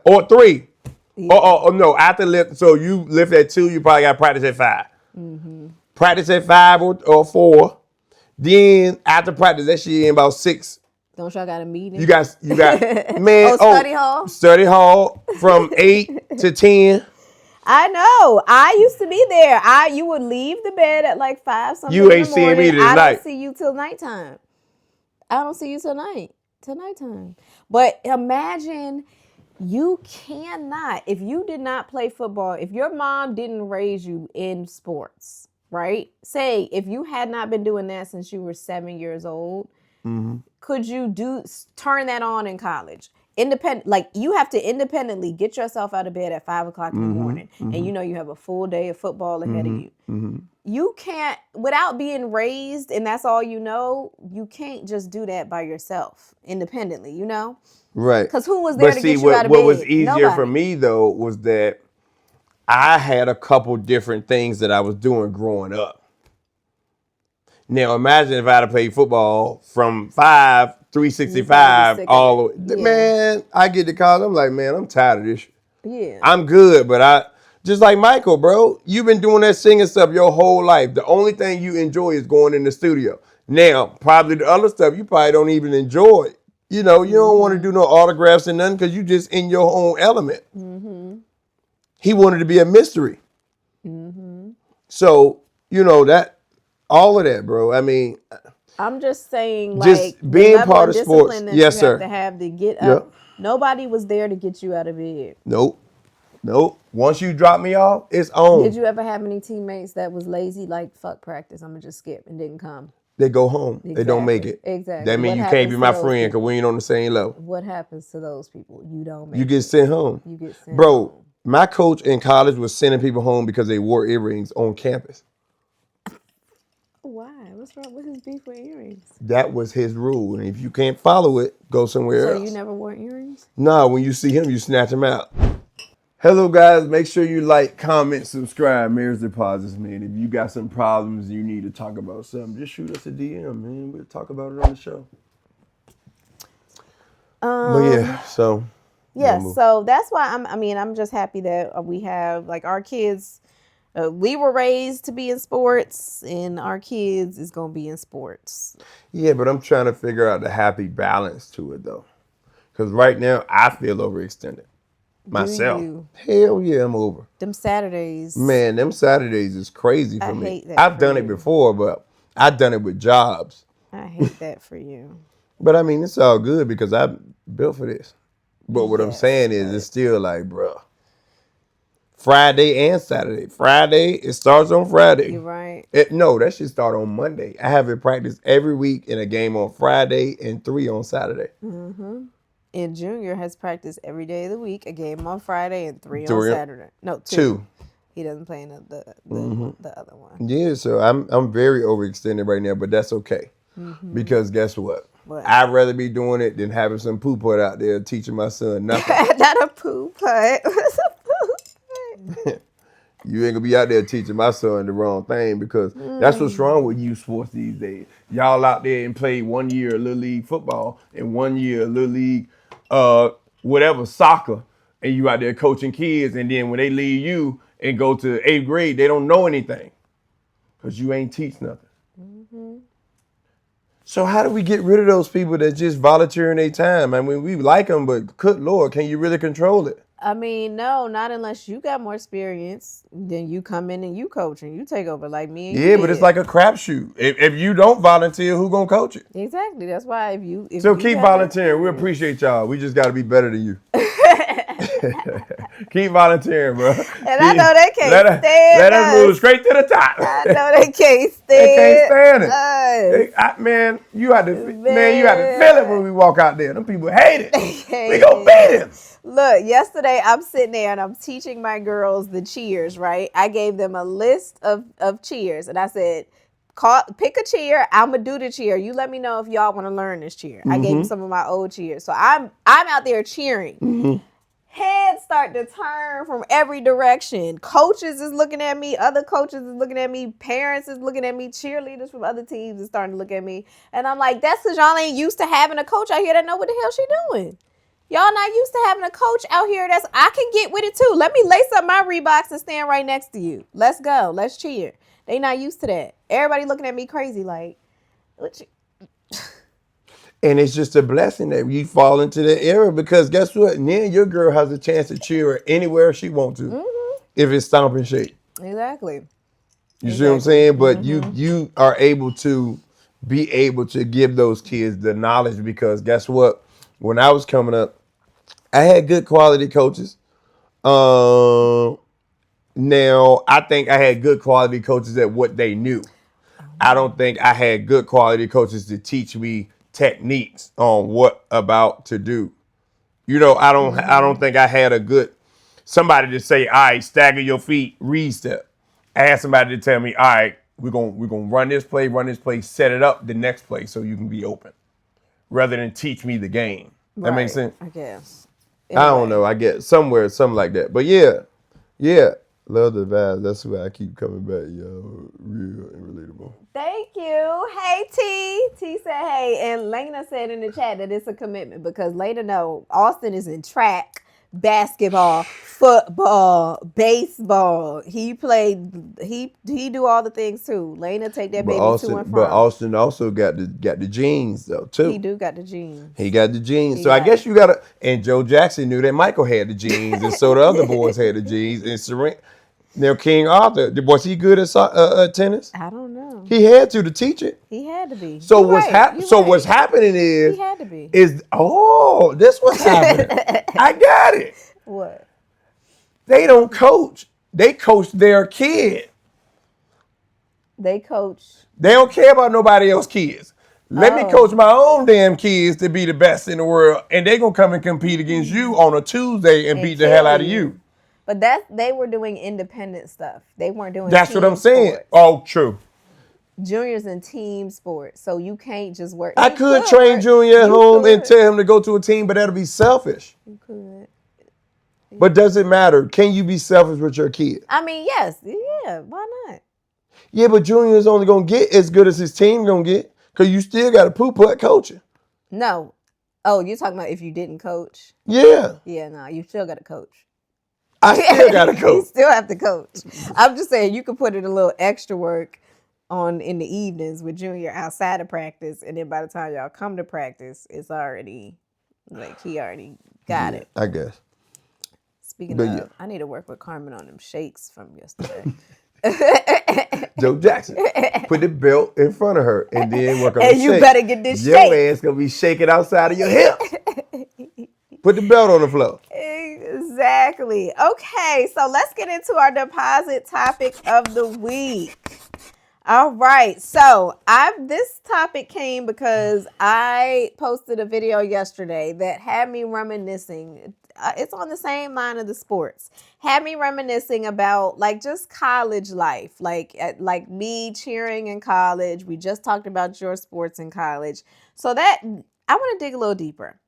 or 3. Yeah. Or no, after lift. So you lift at 2, you probably got practice at 5. Practice at 5 or 4. Then after practice, that shit in about 6. Don't y'all got a meeting? You got man. Study hall. Study hall from 8 to 10. I know. I used to be there. You would leave the bed at like 5 something. You ain't seeing me tonight. I don't see you till nighttime. I don't see you till nighttime. But imagine you cannot, if you did not play football, if your mom didn't raise you in sports, right? Say if you had not been doing that since you were 7 years old, could you turn that on in college? Like you have to independently get yourself out of bed at 5 o'clock in the morning, and you know you have a full day of football ahead of you. You can't, without being raised, and that's all you know, you can't just do that by yourself independently, you know? Right. Because who was there to get you out of bed? What was easier for me though was that I had a couple different things that I was doing growing up. Now imagine if I had to play football from 365 all the way. Man, I get to college. I'm like, man, I'm tired of this shit. Yeah. I'm good, but just like Michael, bro, you've been doing that singing stuff your whole life. The only thing you enjoy is going in the studio. Now, probably the other stuff you probably don't even enjoy. You know, you don't want to do no autographs and nothing because you just in your own element. He wanted to be a mystery. So, you know, that all of that, bro. I mean, I'm just saying, just like, being the level part of of sports. discipline that Yes, you sir. have to get up. Nobody was there to get you out of bed. Nope. Once you drop me off, it's on. Did you ever have any teammates that was lazy, like, fuck practice, I'm going to just skip and didn't come? They go home. Exactly. They don't make it. Exactly. That means you can't be my friend because we ain't on the same level. What happens to those people? You don't make it. You get sent home. Bro, my coach in college was sending people home because they wore earrings on campus. Why? What's wrong with his beef with earrings? That was his rule. And if you can't follow it, go somewhere else. So you never wore earrings? No, when you see him, you snatch him out. Hello, guys. Make sure you like, comment, subscribe. Mayor's Deposits, man. If you got some problems you need to talk about something, just shoot us a DM, man. We'll talk about it on the show. But yeah, so. Yeah, so that's why I'm just happy that we have, like, our kids. We were raised to be in sports, and our kids is going to be in sports. Yeah, but I'm trying to figure out the happy balance to it, though. Because right now, I feel overextended. Myself. Hell yeah, I'm over. Them Saturdays. Man, them Saturdays is crazy for me. Hate that I've done it before, but I've done it with jobs. I hate that for you. But I mean, it's all good because I'm built for this. But what I'm saying is, it's still like, bro, Friday and Saturday. Friday, it starts on Friday. You're right. No, that should start on Monday. I have it practice every week in a game on Friday and 3 on Saturday. And Junior has practice every day of the week, a game on Friday and 3 on Saturday. No, 2. He doesn't play in the other one. Yeah, so I'm very overextended right now, but that's okay. Because guess what? I'd rather be doing it than having some poo putt out there teaching my son nothing. Not a poo putt. What's a poo putt? You ain't gonna be out there teaching my son the wrong thing because that's what's wrong with youth sports these days. Y'all out there and play 1 year Little League football and 1 year Little League whatever, soccer, and you out there coaching kids, and then when they leave you and go to 8th grade, they don't know anything because you ain't teach nothing. So how do we get rid of those people that just volunteering their time? I mean, we like them, but good Lord, can you really control it? I mean, no, not unless you got more experience. Then you come in and you coach and you take over like me and you but it's like a crapshoot. If you don't volunteer, who gonna coach it? Exactly. That's why if so keep volunteering. We appreciate y'all. We just got to be better than you. Keep volunteering, bro. And I know they can't stand let us move straight to the top. I know they can't stand. They can't stand it. Man, you had to feel it when we walk out there. Them people hate it. We gonna beat them. Look, yesterday I'm sitting there and I'm teaching my girls the cheers, right? I gave them a list of cheers and I said, pick a cheer. I'm going to do the cheer. You let me know if y'all want to learn this cheer. I gave them some of my old cheers. So I'm out there cheering. Heads start to turn from every direction. Coaches is looking at me. Other coaches is looking at me. Parents is looking at me. Cheerleaders from other teams is starting to look at me. And I'm like, that's because y'all ain't used to having a coach out here that know what the hell she doing. Y'all not used to having a coach out here I can get with it too. Let me lace up my Reeboks and stand right next to you. Let's go. Let's cheer. They not used to that. Everybody looking at me crazy like, what you... And it's just a blessing that you fall into that era because guess what? Now your girl has a chance to cheer her anywhere she wants to if it's stomping shake. Exactly. You see what I'm saying? But you are able to give those kids the knowledge because guess what? When I was coming up, I had good quality coaches. Now, I think I had good quality coaches at what they knew. I don't think I had good quality coaches to teach me techniques on what about to do. You know, I don't think I had a good somebody to say, all right, stagger your feet, read step. I had somebody to tell me, all right, we're gonna run this play, set it up the next play so you can be open. Rather than teach me the game. That makes sense? I guess. Anyway. I don't know. I get something like that. But yeah. Love the vibes. That's why I keep coming back, yo. Real and relatable. Thank you. Hey, T. T said, hey. And Lena said in the chat that it's a commitment because Lena know Austin is in track, basketball, football, baseball. He played, he do all the things too. Lena take that baby to and from. Austin also got the genes though too. He do got the genes. He got the genes. So I guess you gotta. And Joe Jackson knew that Michael had the genes, and so the other boys had the genes. And Serena, now King Arthur, was he good at tennis? I don't know. He had to teach it. He had to be. So what's happening is he had to be. This what's happening. I got it. What? They don't coach. They coach their kid. They coach. They don't care about nobody else's kids. Let me coach my own damn kids to be the best in the world, and they gonna come and compete against you on a Tuesday and beat the hell out of you. But they were doing independent stuff. They weren't doing. That's what I'm saying. Sports. Oh, true. Junior's in team sports, so you can't just work. I could train Junior at home and tell him to go to a team, but that'll be selfish. You could. But does it matter? Can you be selfish with your kid? I mean, yes. Yeah, why not? Yeah, but Junior's only going to get as good as his team going to get because you still got to poop-putt coaching. No. Oh, you're talking about if you didn't coach? Yeah. Yeah, no, you still got to coach. I still got to coach. You still have to coach. I'm just saying you could put in a little extra work on in the evenings with Junior outside of practice, and then by the time y'all come to practice, it's already, like, he already got it. I guess. Speaking of, I need to work with Carmen on them shakes from yesterday. Joe Jackson, put the belt in front of her and then work on the shake. And you better get this your shake. Your ass gonna be shaking outside of your hip. Put the belt on the floor. Exactly. Okay, so let's get into our deposit topic of the week. All right, so this topic came because I posted a video yesterday that had me reminiscing. It's on the same line of the sports. Had me reminiscing about like just college life, like me cheering in college. We just talked about your sports in college, so that I want to dig a little deeper,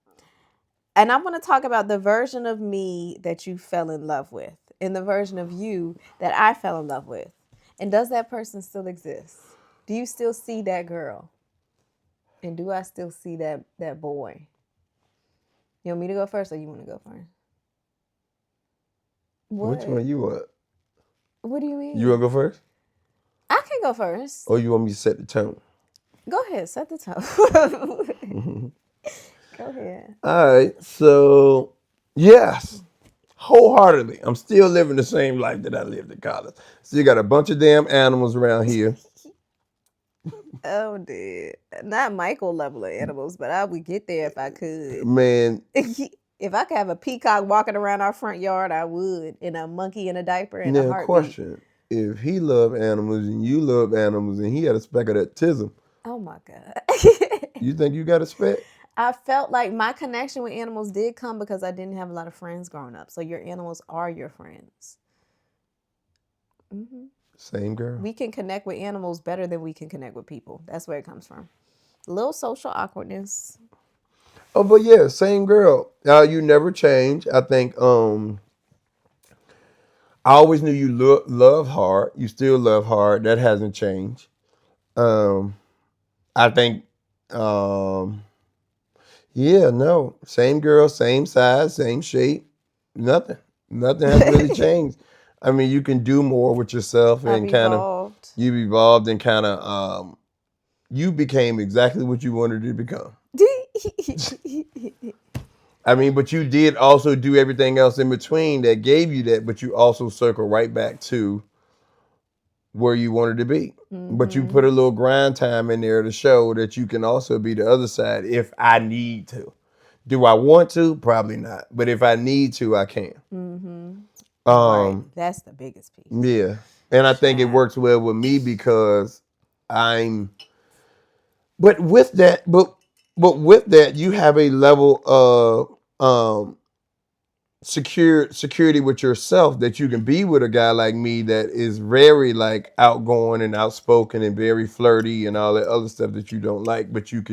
and I want to talk about the version of me that you fell in love with, and the version of you that I fell in love with. And does that person still exist? Do you still see that girl? And do I still see that boy? You want me to go first or you want to go first? What? Which one you want? What do you mean? You want to go first? I can go first. Or you want me to set the tone? Go ahead, set the tone. Go ahead. All right, so yes. Wholeheartedly, I'm still living the same life that I lived in college. Still got a bunch of damn animals around here. Oh, dude. Not Michael level of animals, but I would get there if I could. Man. If I could have a peacock walking around our front yard, I would. And a monkey in a diaper and a heartbeat. Question. If he loved animals and you love animals and he had a speck of that tism. Oh, my God. You think you got a speck? I felt like my connection with animals did come because I didn't have a lot of friends growing up. So your animals are your friends. Mm-hmm. Same girl. We can connect with animals better than we can connect with people. That's where it comes from. A little social awkwardness. Oh, but yeah, same girl. You never change. I think I always knew you love hard. You still love hard. That hasn't changed. I think yeah, no. Same girl, same size, same shape. Nothing has really changed. I mean, you can do more with yourself and kind of you've evolved and kind of you became exactly what you wanted to become. I mean, but you did also do everything else in between that gave you that, but you also circle right back to where you wanted to be. Mm-hmm. But you put a little grind time in there to show that you can also be the other side if I need to. Do I want to? Probably not. But if I need to, I can. Mm-hmm. Right. That's the biggest piece. Yeah. And I think it works well with me because but with that, you have a level of security with yourself that you can be with a guy like me that is very like outgoing and outspoken and very flirty and all that other stuff that you don't like, but you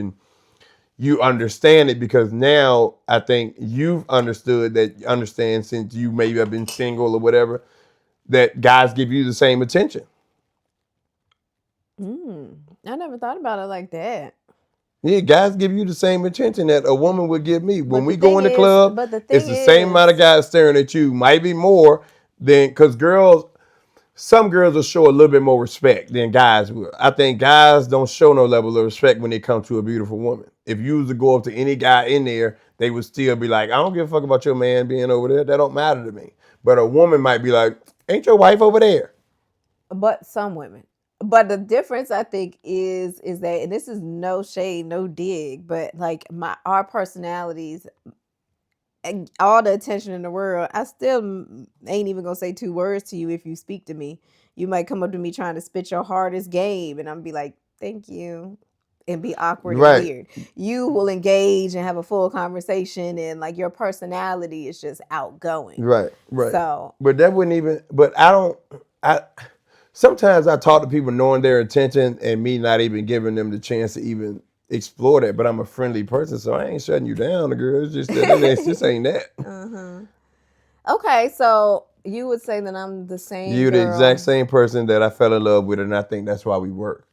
understand it because now I think you've understand since you maybe have been single or whatever, that guys give you the same attention. I never thought about it like that. Yeah, guys give you the same attention that a woman would give me. When we go in the club, but the it's thing the same amount of guys staring at you. Might be more than, because some girls will show a little bit more respect than guys will. I think guys don't show no level of respect when they come to a beautiful woman. If you was to go up to any guy in there, they would still be like, I don't give a fuck about your man being over there. That don't matter to me. But a woman might be like, ain't your wife over there? But some women. But the difference, I think, is that, and this is no shade, no dig, but like our personalities and all the attention in the world, I still ain't even gonna say 2 words to you if you speak to me. You might come up to me trying to spit your hardest game, and I'm be like, thank you, and be awkward and Right. weird. You will engage and have a full conversation, and like your personality is just outgoing. Right. So, But that wouldn't even, sometimes I talk to people knowing their intention and me not even giving them the chance to even explore that. But I'm a friendly person, so I ain't shutting you down, girl. It's just that it just ain't that. Okay, so you would say that I'm the same You're the girl. exact same person that I fell in love with, and I think that's why we work.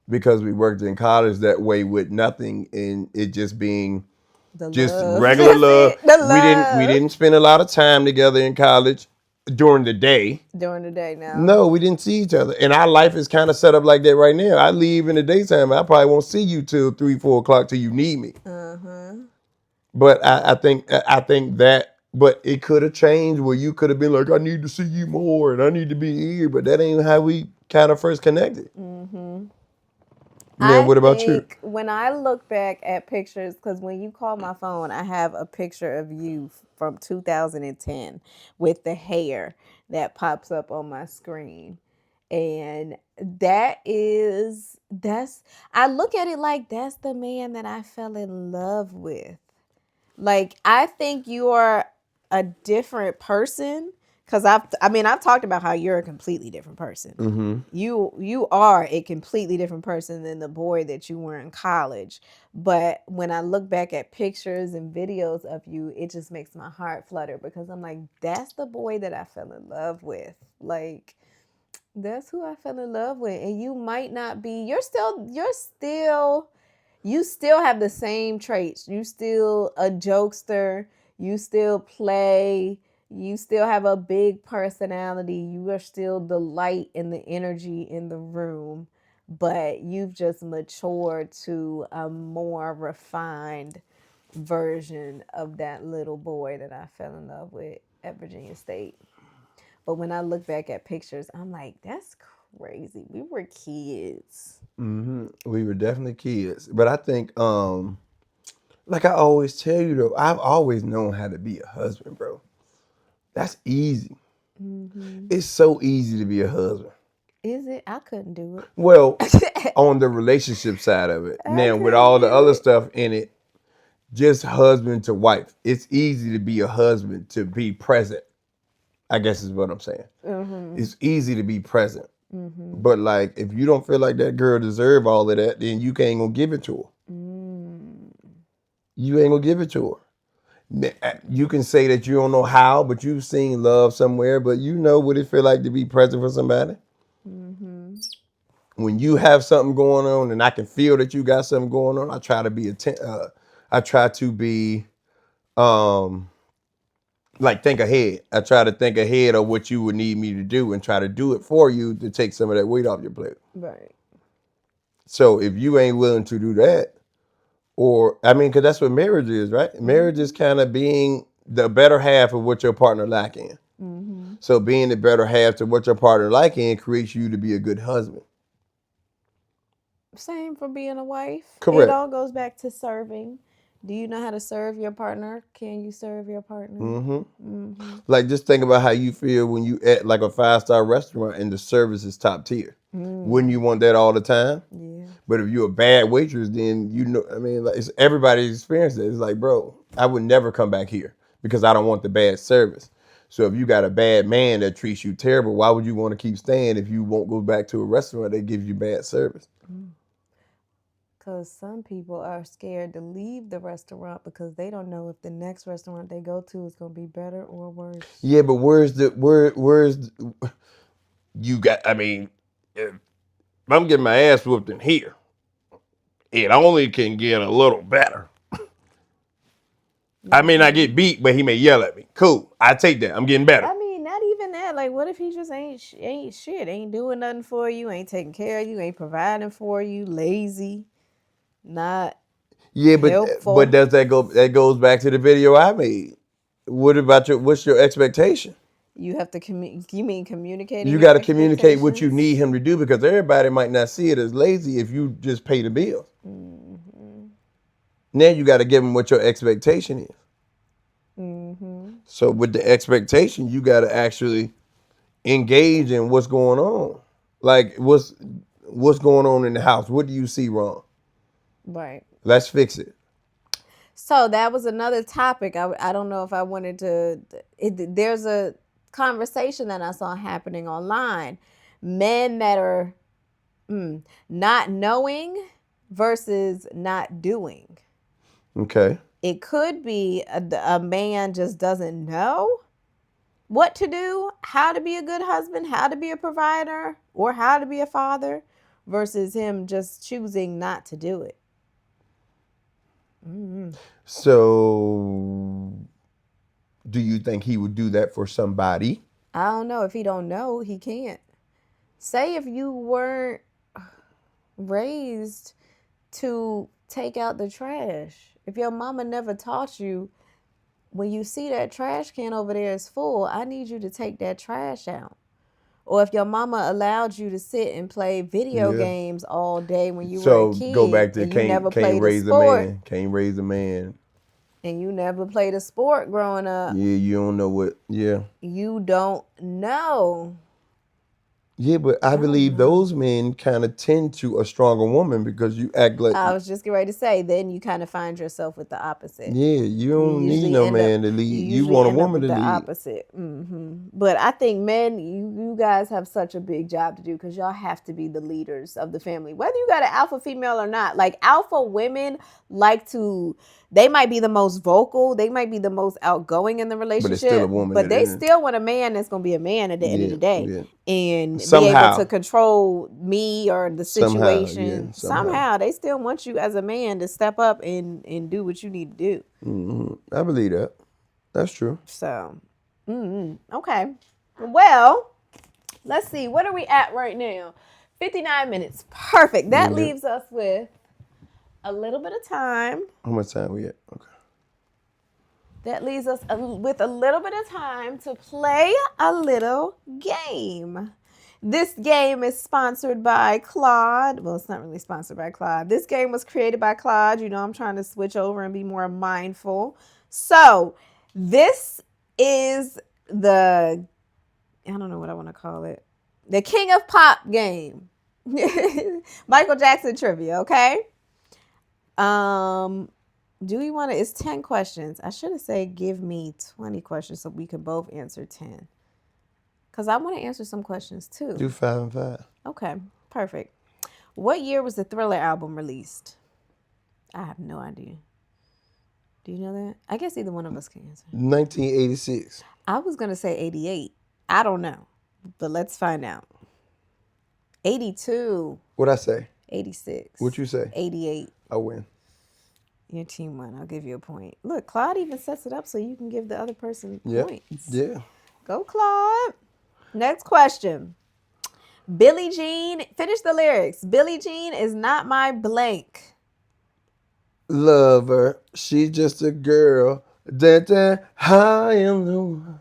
Because we worked in college that way with nothing, and it just being just love. regular love. The We didn't spend a lot of time together in college during the day. During the day now. No, we didn't see each other. And our life is kind of set up like that right now. I leave in the daytime. I probably won't see you till 3, 4 o'clock till you need me. But I think that, but it could have changed where you could have been like, I need to see you more and I need to be here. But that ain't how we kind of first connected. Now, what about you? When I look back at pictures, because when you call my phone, I have a picture of you from 2010 with the hair that pops up on my screen. And I look at it like that's the man that I fell in love with. Like, I think you are a different person. Because I've talked about how you're a completely different person. Mm-hmm. You are a completely different person than the boy that you were in college. But when I look back at pictures and videos of you, it just makes my heart flutter because I'm like, that's the boy that I fell in love with. Like, that's who I fell in love with. And you might not be. You still have the same traits. You still a jokester. You still play. You still have a big personality. You are still the light and the energy in the room, but you've just matured to a more refined version of that little boy that I fell in love with at Virginia State. But when I look back at pictures, I'm like, that's crazy. We were kids. Mm-hmm. We were definitely kids. But I think, like I always tell you though, I've always known how to be a husband, bro. That's easy. It's so easy to be a husband. Is it? I couldn't do it. Well, on the relationship side of it. Now, with all the other stuff in it, just husband to wife. It's easy to be a husband, to be present, I guess is what I'm saying. It's easy to be present. But like, if you don't feel like that girl deserve all of that, then you ain't gonna give it to her. You ain't gonna give it to her. You can say that you don't know how, but you've seen love somewhere, but you know what it feel like to be present for somebody. When you have something going on and I can feel that you got something going on, I try to be like think ahead. I try to think ahead of what you would need me to do and try to do it for you to take some of that weight off your plate. Right. So if you ain't willing to do that, because that's what marriage is, right? Marriage is kind of being the better half of what your partner lacking. So being the better half to what your partner lacking creates you to be a good husband. Same for being a wife. Correct. It all goes back to serving. Do you know how to serve your partner? Can you serve your partner? Like, just think about how you feel when you at like a 5-star restaurant and the service is top tier. Wouldn't you want that all the time? Yeah. But if you're a bad waitress, then like, it's everybody's experience it. It's like, bro, I would never come back here because I don't want the bad service. So if you got a bad man that treats you terrible, why would you want to keep staying if you won't go back to a restaurant that gives you bad service? Because some people are scared to leave the restaurant because they don't know if the next restaurant they go to is going to be better or worse. Yeah, but you got, I mean, if I'm getting my ass whooped in here, it only can get a little better. I may not get beat, but he may yell at me. Cool. I take that. I'm getting better. I mean, not even that. Like, what if he just ain't shit, ain't doing nothing for you, ain't taking care of you, ain't providing for you, lazy, not helpful. But does that go? That goes back to the video I made. What about what's your expectation? You have to you mean communicating? You got to communicate what you need him to do, because everybody might not see it as lazy if you just pay the bills. Mm-hmm. Now you got to give him what your expectation is. Mm-hmm. So with the expectation, you got to actually engage in what's going on. Like what's going on in the house? What do you see wrong? Right. Let's fix it. So that was another topic. I don't know if I wanted to. There's a conversation that I saw happening online. Men that are not knowing versus not doing. Okay. It could be a man just doesn't know what to do, how to be a good husband, how to be a provider, or how to be a father, versus him just choosing not to do it. Mm-hmm. So, do you think he would do that for somebody? I don't know. If he don't know, he can't. Say if you weren't raised to take out the trash. If your mama never taught you, when you see that trash can over there is full, I need you to take that trash out. Or if your mama allowed you to sit and play video games all day when you were a kid, so go back to and you never can't played raise a sport, man. Can't raise a man. And you never played a sport growing up. Yeah, you don't know what. Yeah. You don't know. Yeah, but I believe those men kind of tend to a stronger woman, because you act like. I was just getting ready to say, then you kind of find yourself with the opposite. Yeah, you don't need no man to lead. You want a woman to lead. The opposite. Mm-hmm. But I think men, you guys have such a big job to do, because y'all have to be the leaders of the family. Whether you got an alpha female or not, like alpha women they might be the most vocal, they might be the most outgoing in the relationship, but it's still a woman. But they still want a man that's going to be a man at the end of the day. And be able to control me or the situation. Somehow they still want you as a man to step up and do what you need to do. Mm-hmm. I believe that. That's true. So, okay. Well, let's see. What are we at right now? 59 minutes. Perfect. That leaves us with a little bit of time. How much time we at? Okay. That leaves us with a little bit of time to play a little game. This game is sponsored by Claude. Well, it's not really sponsored by Claude. This game was created by Claude. You know, I'm trying to switch over and be more mindful. So, this is I don't know what I want to call it. The King of Pop game. Michael Jackson trivia, okay? Do we want to, it's 10 questions. I should have said give me 20 questions so we can both answer 10. Because I want to answer some questions too. Do 5 and 5. Okay, perfect. What year was the Thriller album released? I have no idea. Do you know that? I guess either one of us can answer. 1986. I was going to say 88. I don't know. But let's find out. 82. What'd I say? 86. What'd you say? 88. I win. Your team won. I'll give you a point. Look, Claude even sets it up so you can give the other person points. Yeah. Go, Claude. Next question. Billie Jean, finish the lyrics. Billie Jean is not my blank. Lover, she's just a girl that high in the world.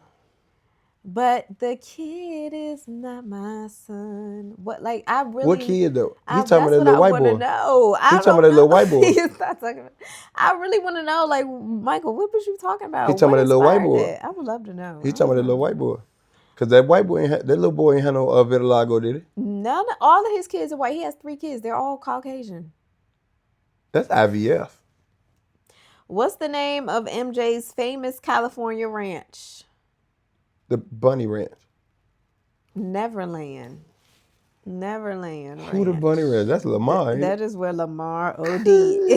But the kid is not my son. What, like, I really. What kid though? He's talking about that little white boy. Know. He's talking about that little white boy. He's not talking about. I really want to know, like, Michael, what was you talking about? He's talking about that little white boy. That? I would love to know. He's talking about that little white boy. Cause that white boy, that little boy ain't had no vitiligo, did he? All of his kids are white. He has 3 kids. They're all Caucasian. That's IVF. What's the name of MJ's famous California ranch? The Bunny Ranch. Neverland. Neverland Who the Ranch. bunny ranch? That's Lamar, ain't That it? is where Lamar OD. Dang.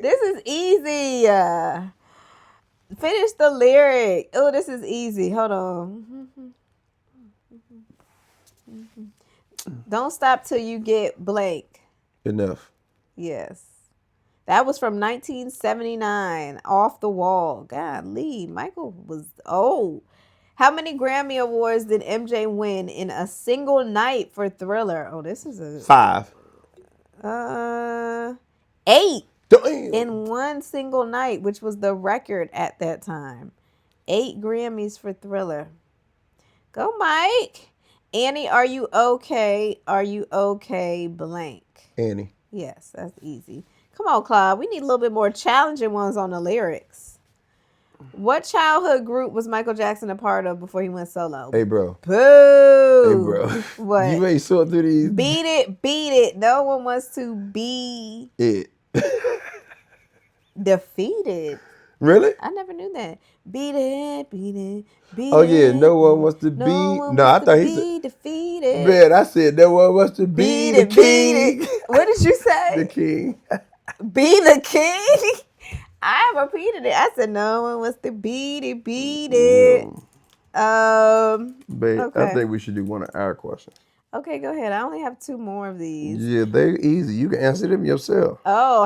This is easy. Finish the lyric. Oh, this is easy. Hold on. Don't stop till you get blank. Enough. Yes. That was from 1979. Off the Wall. Golly, Michael was old. How many Grammy Awards did MJ win in a single night for Thriller? Oh, this is a 5. 8 Damn. in one single night, which was the record at that time. 8 Grammys for Thriller. Go, Mike. Annie, are you okay? Are you okay? Blank. Annie. Yes, that's easy. Come on, Claude. We need a little bit more challenging ones on the lyrics. What childhood group was Michael Jackson a part of before he went solo? Hey, bro. Boo. Hey, bro. What? You ain't sort through these. Beat it, beat it. No one wants to be It. defeated. Really? I never knew that. Beat it, beat it, beat Oh, it. yeah. No one wants to No be. one No, I wants thought to he be said. defeated. Man, I said no one wants to be Beat the it, king. beat it. What did you say? The king. Be the king? I repeated it. I said no one wants to beat it, beat it. Babe, Okay. I think we should do one of our questions. Okay, go ahead. I only have 2 more of these. Yeah, they're easy. You can answer them yourself. Oh,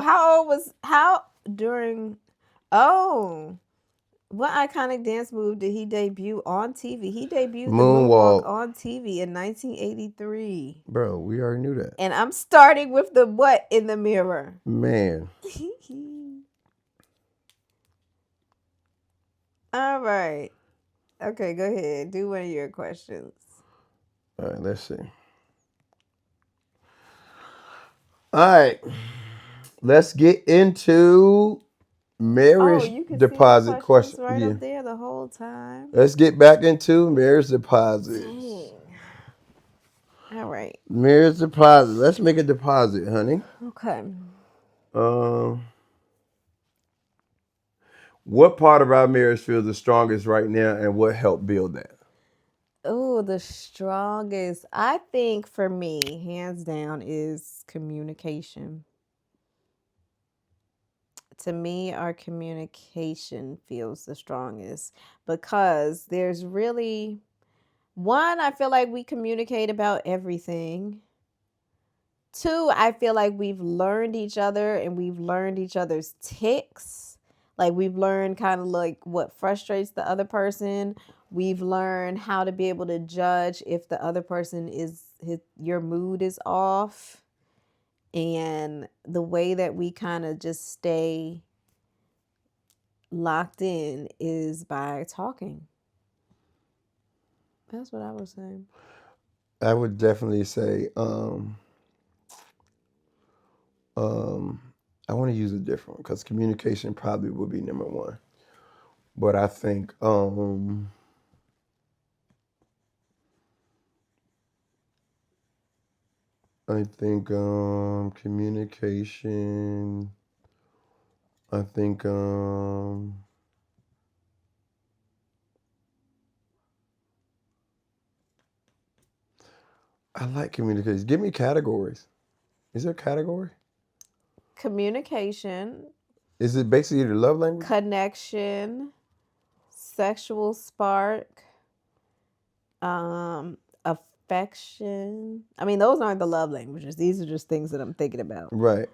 what iconic dance move did he debut on TV? He debuted the moonwalk on TV in 1983. Bro, we already knew that. And I'm starting with the what in the mirror? Man. All right. Okay, go ahead. Do one of your questions. All right, let's see. All right. Let's get into marriage deposit see question. right up there the whole time. Let's get back into marriage deposits. Dang. All right. Marriage deposit. Let's make a deposit, honey. Okay. What part of our marriage feels the strongest right now, and what helped build that? Oh, the strongest. I think for me, hands down, is communication. To me, our communication feels the strongest because there's really one, I feel like we communicate about everything. 2, I feel like we've learned each other and we've learned each other's ticks. Like we've learned kind of like what frustrates the other person. We've learned how to be able to judge if the other person your mood is off. And the way that we kind of just stay locked in is by talking. That's what I was saying. I would definitely say, I want to use a different one because communication probably would be number 1. But I think, communication. I think, I like communication. Give me categories. Is there a category? Communication. Is it basically the love language? Connection. Sexual spark. Affection. I mean, those aren't the love languages. These are just things that I'm thinking about. Right.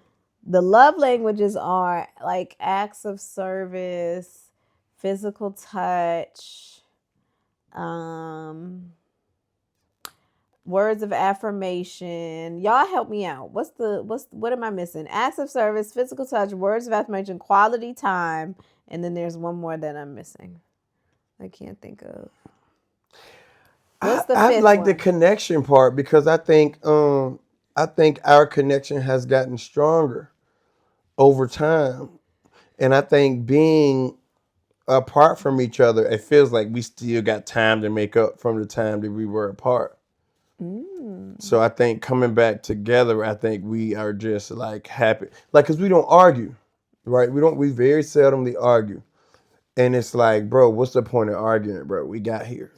The love languages are like acts of service, physical touch, words of affirmation. Y'all help me out. What am I missing? Acts of service, physical touch, words of affirmation, quality time, and then there's one more that I'm missing. I can't think of. What's the fifth I like one? the connection part because I think our connection has gotten stronger over time. And I think being apart from each other, it feels like we still got time to make up from the time that we were apart. So I think coming back together, I think we are just like happy. Like, because we don't argue, right? We very seldomly argue. And it's like, bro, what's the point of arguing, bro? We got here.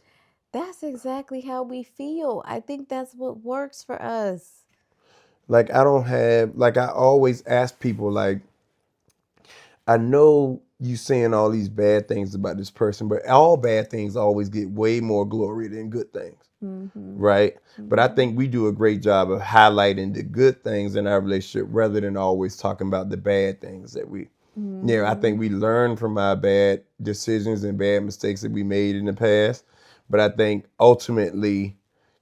That's exactly how we feel. I think that's what works for us. Like I don't have, like I always ask people, like I know you saying all these bad things about this person, but all bad things always get way more glory than good things. Mm-hmm. Right? But I Mm-hmm. think we do a great job of highlighting the good things in our relationship rather than always talking about the bad things that we. Yeah, I think we learn from our bad decisions and bad mistakes that we made in the past. But I think ultimately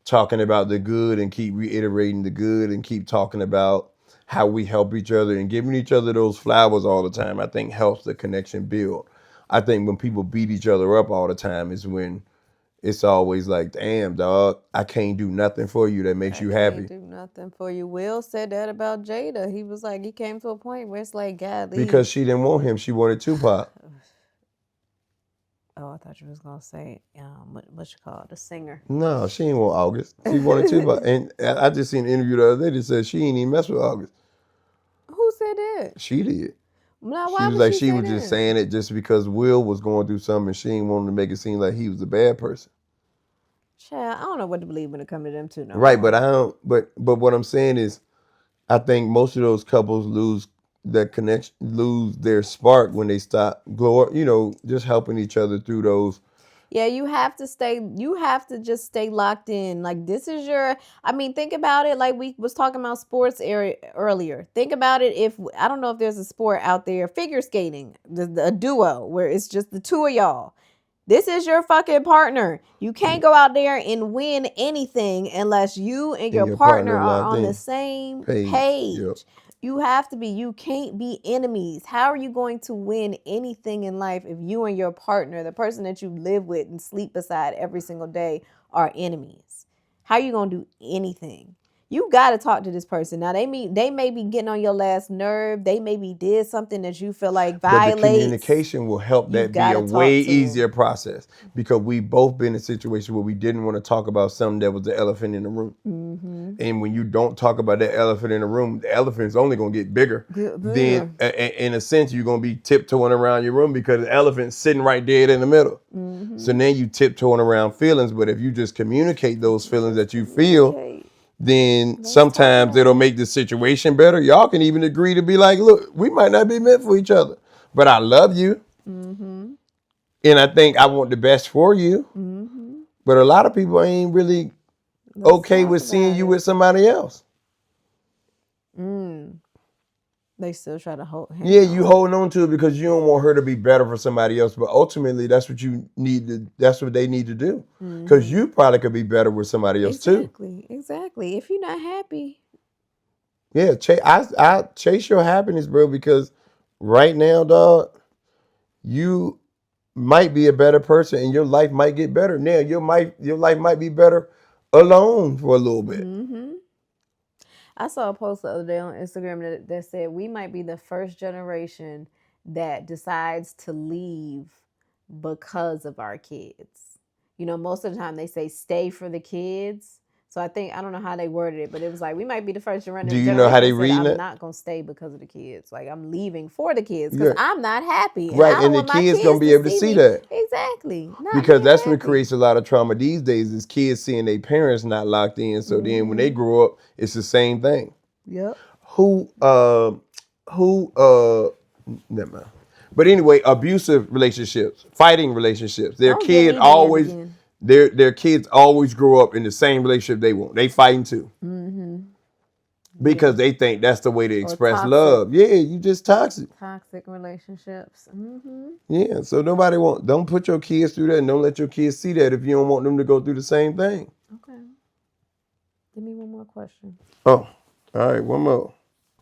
talking about the good and keep reiterating the good and keep talking about how we help each other and giving each other those flowers all the time, I think helps the connection build. I think when people beat each other up all the time is when it's always like, damn, dog, I can't do nothing for you that makes I you can't happy. do nothing for you. Will said that about Jada. He was like, he came to a point where it's like, Because golly. she didn't want him. She wanted Tupac. Oh, I thought you was gonna say, what you call it, the singer. No, she didn't want August. She wanted Tupac. And I just seen an interview the other day that said she ain't even mess with August. Who said that? She did. Now, She why was would like, she she say was just that? saying it just because Will was going through something and she didn't want him to make it seem like he was a bad person. Child, I don't know what to believe when it comes to them two no Right, but more. I don't but what I'm saying is I think most of those couples lose that connection, lose their spark when they stop just helping each other through those. Yeah, you have to just stay locked in. Like this is your, I mean, think about it like we was talking about sports area earlier. Think about it if, I don't know if there's a sport out there, figure skating, a duo where it's just the two of y'all. This is your fucking partner. You can't go out there and win anything unless you and And your your partner partner are locked on the in. same Page. Yep. page. You have to be. You can't be enemies. How are you going to win anything in life if you and your partner, the person that you live with and sleep beside every single day, are enemies? How are you going to do anything? You got to talk to this person. Now they may be getting on your last nerve. They maybe did something that you feel like But the violates. communication will help You that be got a to way talk to them. easier process because we both been in a situation where we didn't want to talk about something that was the elephant in the room. Mm-hmm. And when you don't talk about that elephant in the room, the elephant is only going to get bigger. Then, in a sense, you're going to be tiptoeing around your room because the elephant's sitting right dead in the middle. Mm-hmm. So then you tiptoeing around feelings. But if you just communicate those feelings that you feel, Communicate. then Let's talk sometimes about it'll it. make the situation better. Y'all can even agree to be like, look, we might not be meant for each other, but I love you. Mm-hmm. And I think I want the best for you. Mm-hmm. But a lot of people ain't really Let's okay talk with seeing about you it. with somebody else. They still try to Yeah, hang you on. holding on to it because you don't want her to be better for somebody else. But ultimately, that's what you need to. That's what they need to do. Because you probably could be better with somebody else too. Exactly. If you're not happy, Yeah, I chase your happiness, bro. Because right now, dog, you might be a better person, and your life might get better. Now, your life might be better alone for a little bit. I saw a post the other day on Instagram that said we might be the first generation that decides to leave because of our kids. You know, most of the time they say stay for the kids. So I don't know how they worded it, but it was like we might be the first Do you know how generation they that said reading I'm it? not gonna stay because of the kids. Like I'm leaving for the kids because Yeah, I'm not happy and right. I don't And the want my kids gonna kids be to able to see see me that. exactly not Because being that's what happy. creates a lot of trauma these days is kids seeing their parents not locked in. So then when they grow up, it's the same thing. Yep. Who who never mind. But anyway, abusive relationships, fighting relationships. Their Don't get kid me mad always again. their kids always grow up in the same relationship they want. They fighting too. Yeah. Because they think that's the way to Or express toxic. love. Yeah, you just toxic. Toxic relationships. Yeah, so nobody don't put your kids through that and don't let your kids see that if you don't want them to go through the same thing. Okay. Give me one more question. Oh, all right, one more.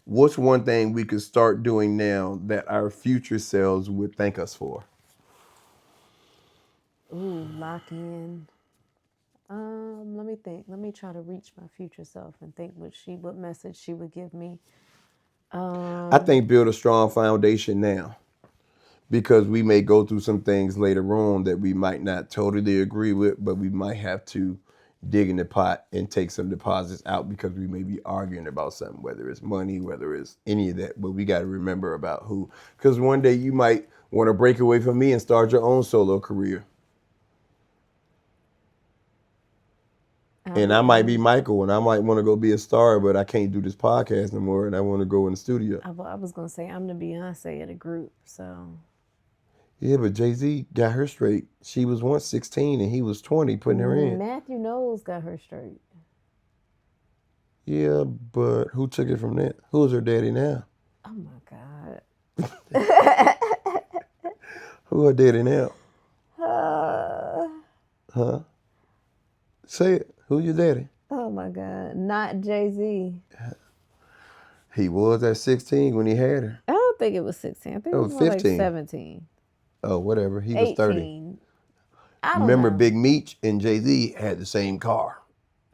What's one thing we could start doing now that our future selves would thank us for? Ooh, lock in. Let me think. Let me try to reach my future self and think what message she would give me. I think build a strong foundation now because we may go through some things later on that we might not totally agree with, but we might have to dig in the pot and take some deposits out because we may be arguing about something, whether it's money, whether it's any of that. But we got to remember about who, because one day you might want to break away from me and start your own solo career. And I might be Michael, and I might want to go be a star, but I can't do this podcast no more, and I want to go in the studio. I was going to say, I'm the Beyonce of the group, so. Yeah, but Jay-Z got her straight. She was once 16, and he was 20 putting her in. Matthew Knowles got her straight. Yeah, but who took it from that? Who's her daddy now? Oh, my God. Who her daddy now? Huh? Say it. Who's your daddy? Oh, my God. Not Jay-Z. He was at 16 when he had her. I don't think it was 16. I think it was 15. Like 17. Oh, whatever. He was 18. 30. I don't Remember, know. Big Meech and Jay-Z had the same car.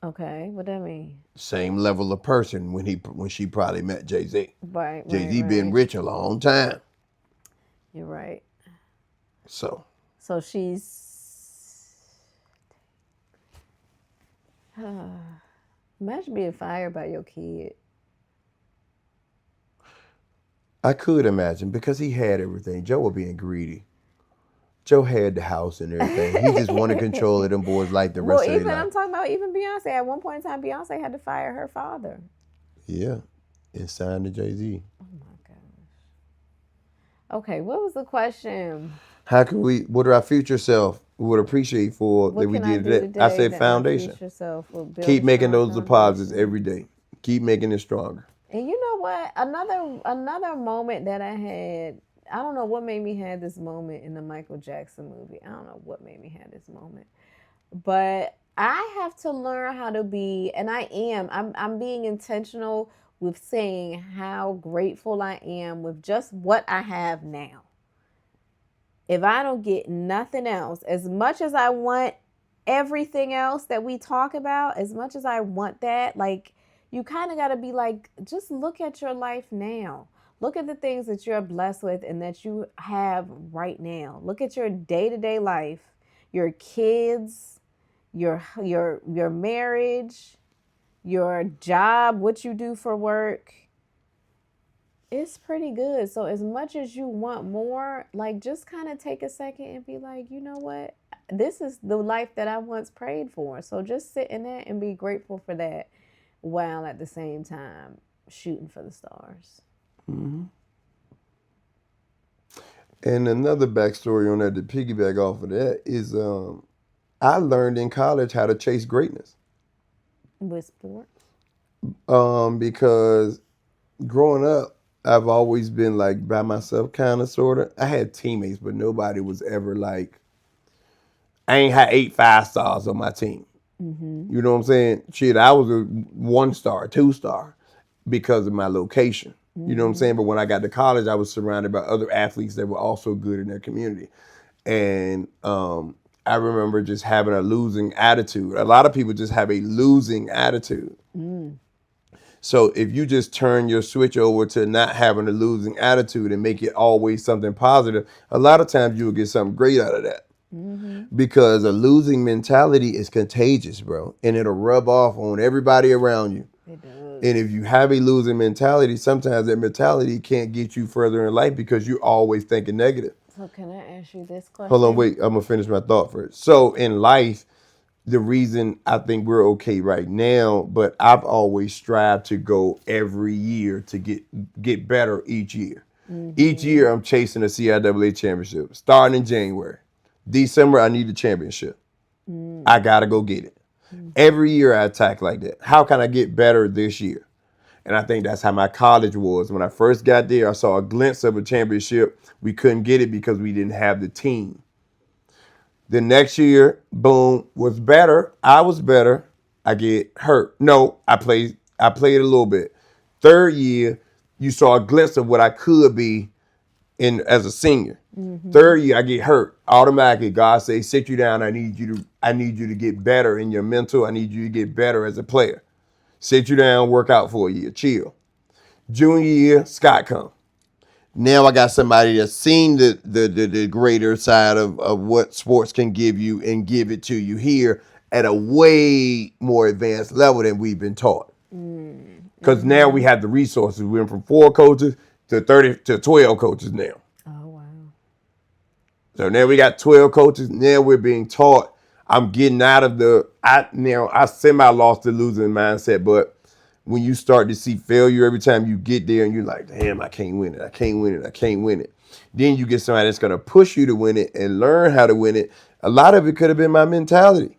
Okay, what that mean? Same level of person when she probably met Jay-Z. Right. Jay-Z been rich a long time. You're right. So she's imagine being fired by your kid. I could imagine because he had everything. Joe was being greedy. Joe had the house and everything. He just wanted control of them boys' life the rest of their life. I'm talking about even Beyonce. At one point in time, Beyonce had to fire her father. Yeah, and signed to Jay-Z. Oh my gosh. Okay, what was the question? How can what do our future self would appreciate for that we did today? I said foundation. Keep making those deposits every day. Keep making it stronger. And you know what? Another moment that I had, I don't know what made me have this moment in the Michael Jackson movie. I don't know what made me have this moment. But I have to learn how to be, and I'm being intentional with saying how grateful I am with just what I have now. If I don't get nothing else, as much as I want everything else that we talk about, as much as I want that, like, you kind of got to be like, just look at your life now. Look at the things that you're blessed with and that you have right now. Look at your day-to-day life, your kids, your marriage, your job, what you do for work. It's pretty good. So as much as you want more, like, just kind of take a second and be like, you know what? This is the life that I once prayed for. So just sit in that and be grateful for that, while at the same time shooting for the stars. Mm-hmm. And another backstory on that to piggyback off of that is I learned in college how to chase greatness. With sports? Because growing up, I've always been like by myself, kind of, sort of. I had teammates, but nobody was ever like, I ain't had 8 5-stars on my team. Mm-hmm. You know what I'm saying? Shit, I was a 1-star, 2-star because of my location. Mm-hmm. You know what I'm saying? But when I got to college, I was surrounded by other athletes that were also good in their community. And I remember just having a losing attitude. A lot of people just have a losing attitude. Mm. So if you just turn your switch over to not having a losing attitude and make it always something positive, a lot of times you will get something great out of that. Mm-hmm. Because a losing mentality is contagious, bro. And it'll rub off on everybody around you. It does. And if you have a losing mentality, sometimes that mentality can't get you further in life because you're always thinking negative. So can I ask you this question? Hold on, wait. I'm going to finish my thought first. So in life, the reason I think we're okay right now, but I've always strived to go every year to get better each year. Mm-hmm. Each year I'm chasing a CIAA championship, starting in January. December, I need a championship. Mm. I got to go get it. Mm. Every year I attack like that. How can I get better this year? And I think that's how my college was. When I first got there, I saw a glimpse of a championship. We couldn't get it because we didn't have the team. The next year, boom, was better. I was better. I get hurt. No, I played a little bit. Third year, you saw a glimpse of what I could be as a senior. Mm-hmm. Third year, I get hurt. Automatically, God says, sit you down. I need you to get better in your mental. I need you to get better as a player. Sit you down, work out for a year, chill. Junior year, Scott come. Now I got somebody that's seen the greater side of what sports can give you and give it to you here at a way more advanced level than we've been taught. Because now we have the resources. We went from 4 coaches to 12 coaches now. Oh, wow. So now we got 12 coaches. Now we're being taught I'm getting out of I semi lost the losing mindset, but when you start to see failure every time you get there and you're like, damn, I can't win it. I can't win it. I can't win it. Then you get somebody that's going to push you to win it and learn how to win it. A lot of it could have been my mentality.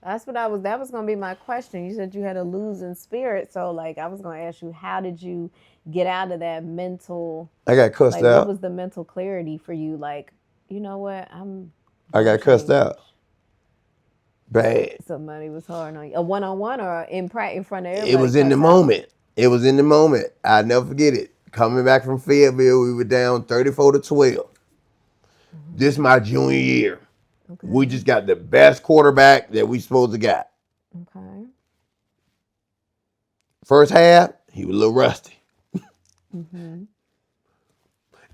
That was going to be my question. You said you had a losing spirit. So like, I was going to ask you, how did you get out of that mental? I got cussed out. What was the mental clarity for you? Like, you know what? I got cussed out. Bad. Somebody was hard on you. A one-on-one or in front of everybody? It was in the moment. It was in the moment. I'll never forget it. Coming back from Fayetteville, we were down 34-12. This is my junior year. Okay. We just got the best quarterback that we supposed to got. Okay. First half, he was a little rusty. And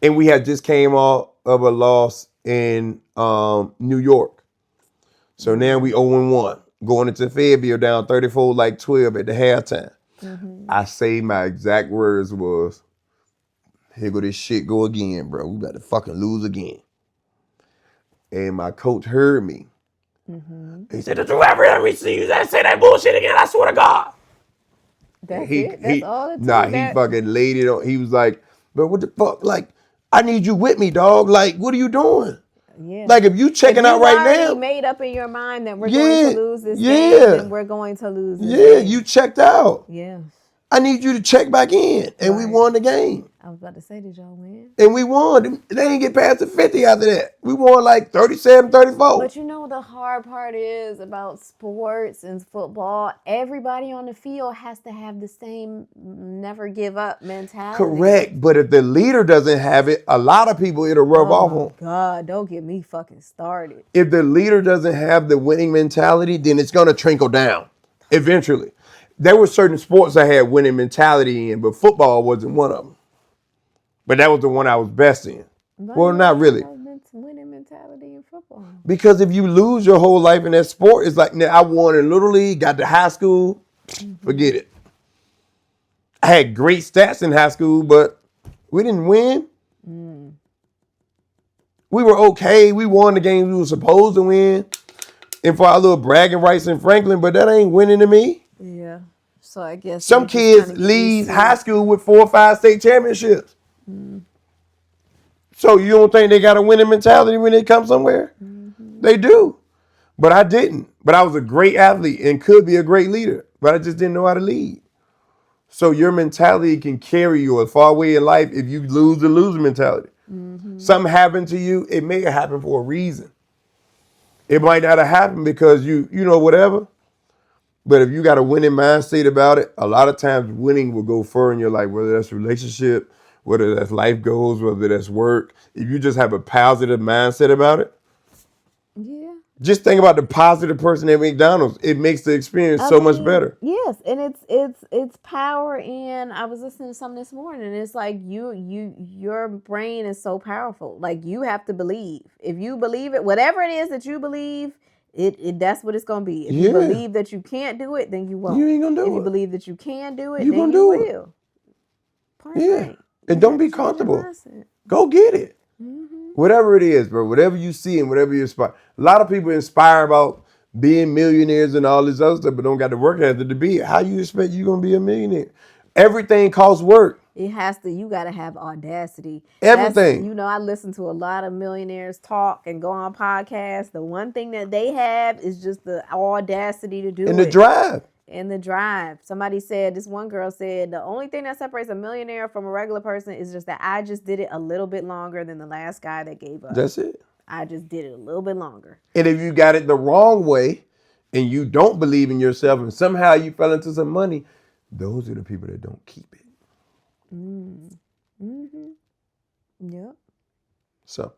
we had just came off of a loss in New York. So now we 0-1. Going into Fayetteville down 34-12 at the halftime. I say my exact words was, here go this shit go again, bro. We about to fucking lose again. And my coach heard me. He said, "Did you ever see you say that bullshit again? I swear to God." That's it? That's all it took? Nah, he fucking laid it on. He was like, "But what the fuck? Like, I need you with me, dog. Like, what are you doing?" Yeah. Like, if you checking out right now. You made up in your mind that we're going to lose this game and we're going to lose this game. You checked out. Yeah. I need you to check back in. And we won the game. I was about to say, did y'all win? And we won. They didn't get past the 50 after that. We won like 37-34. But you know the hard part is about sports and football, everybody on the field has to have the same never give up mentality. Correct. But if the leader doesn't have it, a lot of people, it'll rub off on. Oh, God, don't get me fucking started. If the leader doesn't have the winning mentality, then it's going to trickle down eventually. There were certain sports I had winning mentality in, but football wasn't one of them. But that was the one I was best in. Well, not really. Winning mentality in football. Because if you lose your whole life in that sport, it's like, now I won in Little League, got to high school, forget it. I had great stats in high school, but we didn't win. We were okay. We won the games we were supposed to win. And for our little bragging rights in Franklin, but that ain't winning to me. Yeah. So I guess some kids leave high school with 4 or 5 state championships. So you don't think they got a winning mentality when they come somewhere? They do. But I didn't. But I was a great athlete and could be a great leader. But I just didn't know how to lead. So your mentality can carry you a far way in life if you lose the loser mentality. Something happened to you, it may have happened for a reason. It might not have happened because you know, whatever. But if you got a winning mindset about it, a lot of times winning will go further in your life, whether that's relationship, whether that's life goals, whether that's work. If you just have a positive mindset about it. Yeah. Just think about the positive person at McDonald's. It makes the experience so much better. Yes, and it's power in. I was listening to something this morning, and it's like your brain is so powerful. Like, you have to believe. If you believe it, whatever it is that you believe, that's what it's gonna be. If you believe that you can't do it, then you won't. You ain't gonna do it. If you believe that you can do it, then you will. Yeah. And don't be comfortable. Go get it. Whatever it is, bro. Whatever you see and whatever you aspire. A lot of people inspire about being millionaires and all this other stuff, but don't got to work at it to be it. How you expect you gonna be a millionaire? Everything costs work. It has to. You got to have audacity. Everything. I listen to a lot of millionaires talk and go on podcasts. The one thing that they have is just the audacity to do it. And the drive. And the drive. Somebody said, this one girl said, the only thing that separates a millionaire from a regular person is just that I just did it a little bit longer than the last guy that gave up. That's it. I just did it a little bit longer. And if you got it the wrong way and you don't believe in yourself and somehow you fell into some money, those are the people that don't keep it. Yep. So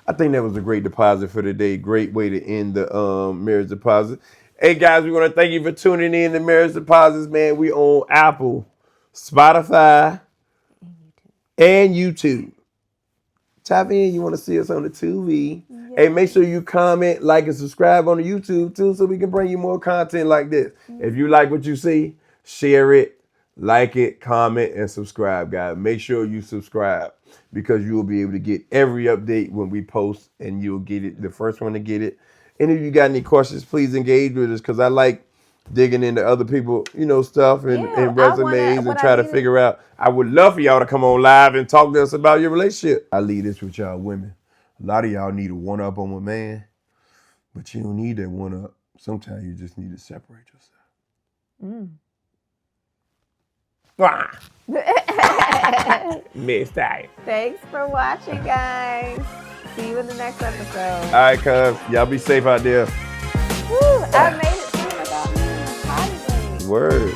I think that was a great deposit for today. Great way to end the marriage deposit. Hey guys, we want to thank you for tuning in to Marriage Deposits, man. We on Apple, Spotify, and YouTube. Tap in. You want to see us on the TV. Yeah. Hey, make sure you comment, like, and subscribe on the YouTube too, so we can bring you more content like this. If you like what you see, share it, like it, comment, and subscribe, guys. Make sure you subscribe because you will be able to get every update when we post, and you'll get it, the first one to get it. Any of you got any questions, please engage with us because I like digging into other people, stuff and resumes and try to figure out. I would love for y'all to come on live and talk to us about your relationship. I leave this with y'all women. A lot of y'all need a one-up on a man, but you don't need that one-up. Sometimes you just need to separate yourself. Missed out. Thanks for watching, guys. See you in the next episode. All right, cuz. Y'all be safe out there. Woo, I made it through without being a potty. Word.